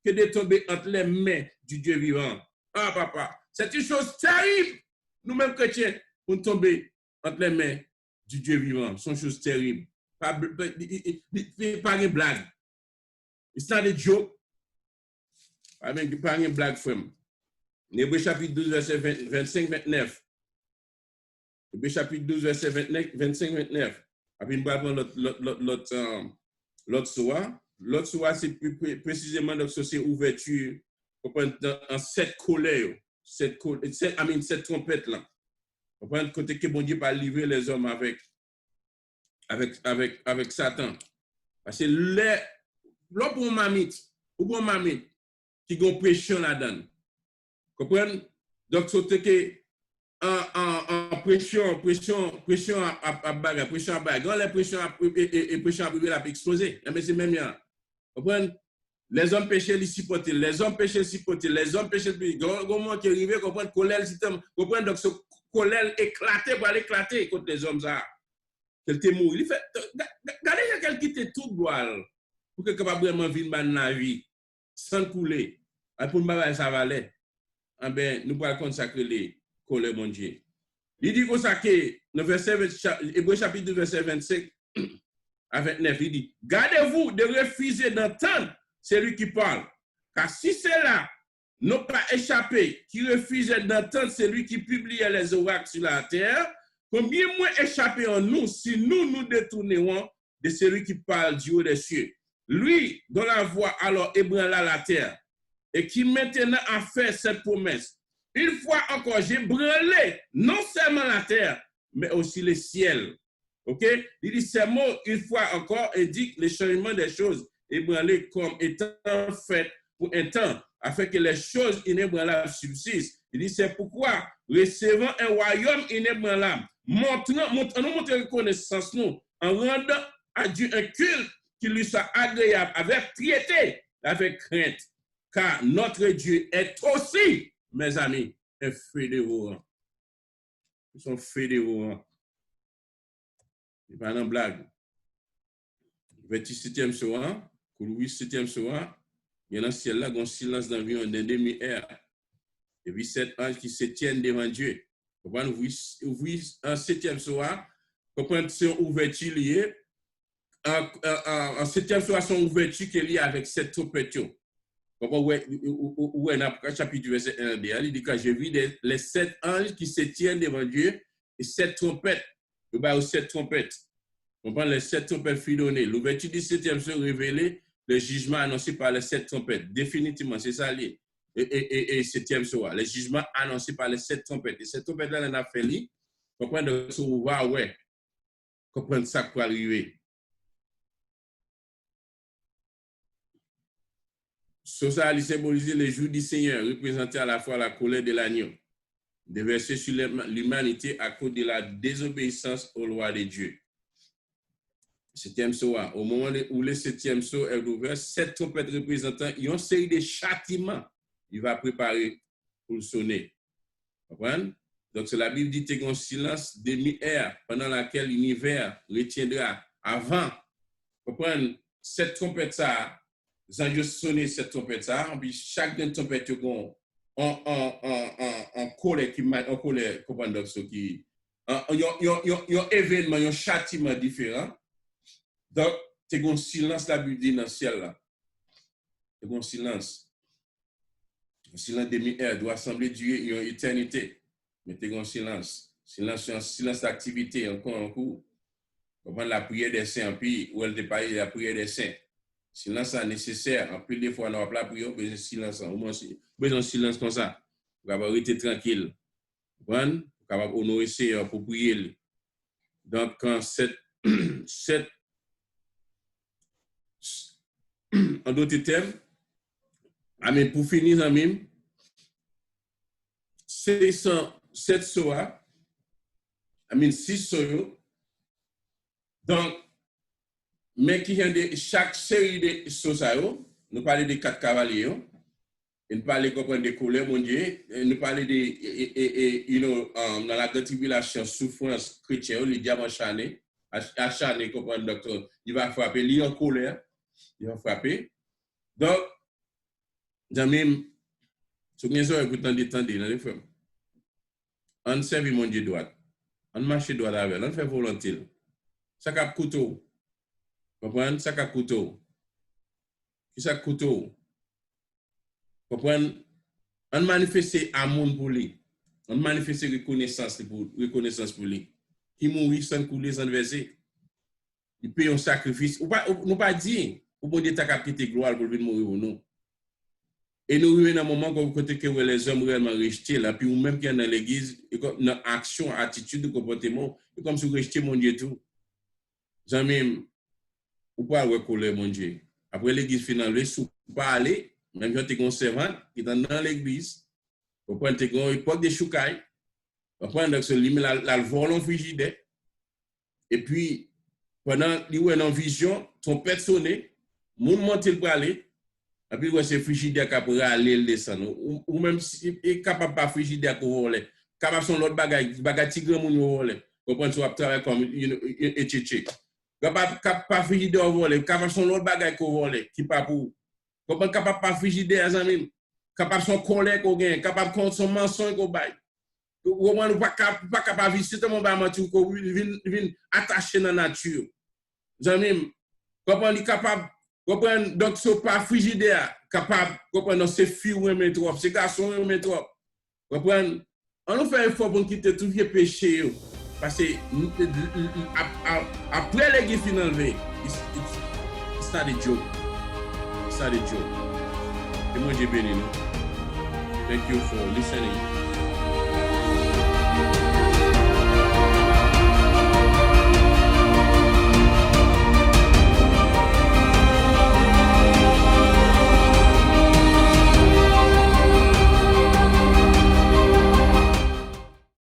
que de tomber entre les mains du Dieu vivant. Ah, papa, c'est une chose terrible, nous-mêmes chrétiens, pour tomber entre les mains du Dieu vivant. C'est une chose terrible. Pas une blague. It's not a joke. Pas une blague, frère. Hébreu chapitre 12, verset 25-29. Hébreu chapitre 12, verset 25-29. Après, nous allons prendre l'autre soir. L'autre soir, c'est précisément donc c'est ouverture en 7 colères. 7 trompettes là. On prend le côté que bon Dieu pas livrer les hommes avec Satan. Parce que l'homme pour mamite, ou pour mamite, qui ont pression là-dedans. Comprenez? Donc, c'est que en pression à bagarre, pression à bagarre. Quand la pression à privé, elle a explosé. Mais c'est même bien. Comprenez? Les hommes péchés, ils supportent. Les hommes péchés, ils supportent. Les hommes péchés, comment qui arrive, comprenez? Colère, comprenez? Donc, ce colère éclaté pour aller éclater contre les hommes. Qu'elle te mourit. Il fait, regardez quelqu'un qui te tout boire pour que capable vraiment vivre dans la vie sans couler. Pour me ça valait. Eh bien, nous pouvons consacrer les colères, mon Dieu. Il dit consacrer, le verset, Hébreu chapitre 2, verset 25 à 29, il dit, gardez-vous de refuser d'entendre celui qui parle. Car si cela n'a pas échappé, qui refusait d'entendre celui qui publiait les oracles sur la terre, combien moins échappé en nous si nous nous détournerons de celui qui parle du haut des cieux. Lui, dont la voix alors ébranla la terre, et qui maintenant a fait cette promesse. Une fois encore, j'ai brûlé non seulement la terre, mais aussi le ciel. OK? Il dit ces mots, une fois encore, indique le changement des choses ébranlées comme étant faites pour un temps, afin que les choses inébranlables subsistent. Il dit c'est pourquoi, recevant un royaume inébranlable, nous montrons reconnaissance, nous, en rendant à Dieu un culte qui lui soit agréable, avec piété, avec crainte. Car notre Dieu est aussi, mes amis, un feu dévorant. Ils sont fédéraux. C'est pas une blague. 27e soir, pour le 8e soir, il y a dans le ciel là, un silence d'environ d'un demi-heure. Et puis, 7 anges qui se tiennent devant Dieu. Vous comprenez, un 7e soir, vous comprenez, c'est une ouverture liée. En 7e soir, c'est une ouverture qui est liée avec 7 trompettes. Vous comprenez, où est Apocalypse chapitre verset 1, il dit que j'ai vu les 7 anges qui se tiennent devant Dieu et 7 trompettes. Il y a 7 trompettes. On prend les 7 trompettes fut données. L'ouverture du 7e se révélait le jugement annoncé par les 7 trompettes. Définitivement, c'est ça lié. Et 7e soir. Les jugements annoncés par les 7 trompettes. Et cette trompette-là, on a fait lire. Comprendre ce qu'on va, ouais. Comprendre ça pour arriver. Ça a symbolisé le jour du Seigneur, représenté à la fois la colère de l'agneau, déversée sur l'humanité à cause de la désobéissance aux lois de Dieu. 7e soir, au moment où le 7e soir est ouvert, 7 trompettes représentant une série de châtiments. Il va préparer pour le sonner. Vous comprenez? Donc, c'est la Bible dit qu'il y a un silence demi-heure pendant laquelle l'univers retiendra avant. Vous comprenez? 7 trompettes, ça, les anges sonner cette trompette, ça, puis chaque trompette, en colère qui en colère, comprenez? Qui un événement, un châtiment différent. Donc, c'est un silence, la Bible dit dans le ciel là. C'est un silence. Un silence demi-heure doit sembler durer une éternité. Mais c'est un silence. Silence, c'est un silence d'activité, encore en cours. On prend la prière des saints, puis où elle te parle de la prière des saints. Silence est nécessaire. En plus, des fois, on n'a pas la prière, besoin de silence. Au moins, besoin de silence comme ça. Pour avoir été tranquille. Pour avoir honoré Seigneur pour prier. Donc, quand cette en d'autres termes, amen, pour finir, amen, c'est 7 soirs, amen, 6 soirs. Donc, mais qui ont de chaque série de soirs, nous parlons de 4 cavaliers, et nous parlons de colère, mon Dieu, nous parlons de, dans la grande tribulation, souffrance chrétienne, le diable acharné, comprendre, docteur, il va frapper, il est en colère. Il va frapper. Donc, j'aime, ce que nous avons écouté dans les femmes. On serve mon Dieu droit. On marche droit avec. On fait volonté. Ça cap couteau. Comprenez? Ça cap couteau. Qui ça couteau? Comprenez? On manifeste amour pour lui. On manifeste reconnaissance pour lui. Qui mourit sans couler, sans verser. Il paye un sacrifice. Nous pas dire. Ou bon Dieu t'a capté gloire pour venir mourir ou non. Et nous vivons dans un moment où les hommes réellement rejetés, là, puis ou même qui est dans l'église, dans action, attitude, comportement, comme si vous rejetez mon Dieu tout. Jamais, ou pas recolère mon Dieu. Après l'église finale, si vous pas aller, même quand tu es un servant qui est dans l'église, vous prenez une époque de choucaille, vous prenez la volant frigidaire, et puis, pendant qu'il y a une vision, ton père sonné, mon monte pour aller, et puis c'est frigidaire qui peut aller le descendre. Ou même si est capable pas frigidaire pour voler, capable son l'autre bagage tigre mon voler. Comprendre soit travail comme et tchétché. Capable pas frigidaire voler, capable son l'autre bagage pour voler qui pas pour. Comprendre capable pas frigidaire amis, capable son colère qu'on gagne, capable contre son mensonge qu'on bail. Ou pas capable visiter mon ba mentir qu'on vient attaché dans la nature. Amis, comprendre il capable. Donc, ce n'est pas frigidaire capable de se filles ou aimer trop, ces garçons aimer trop. On nous fait un effort pour quitter tout vieux péché. Parce que après l'église finale, it's not a joke. It's not a joke. Et moi, j'ai béni nous. Thank you for listening.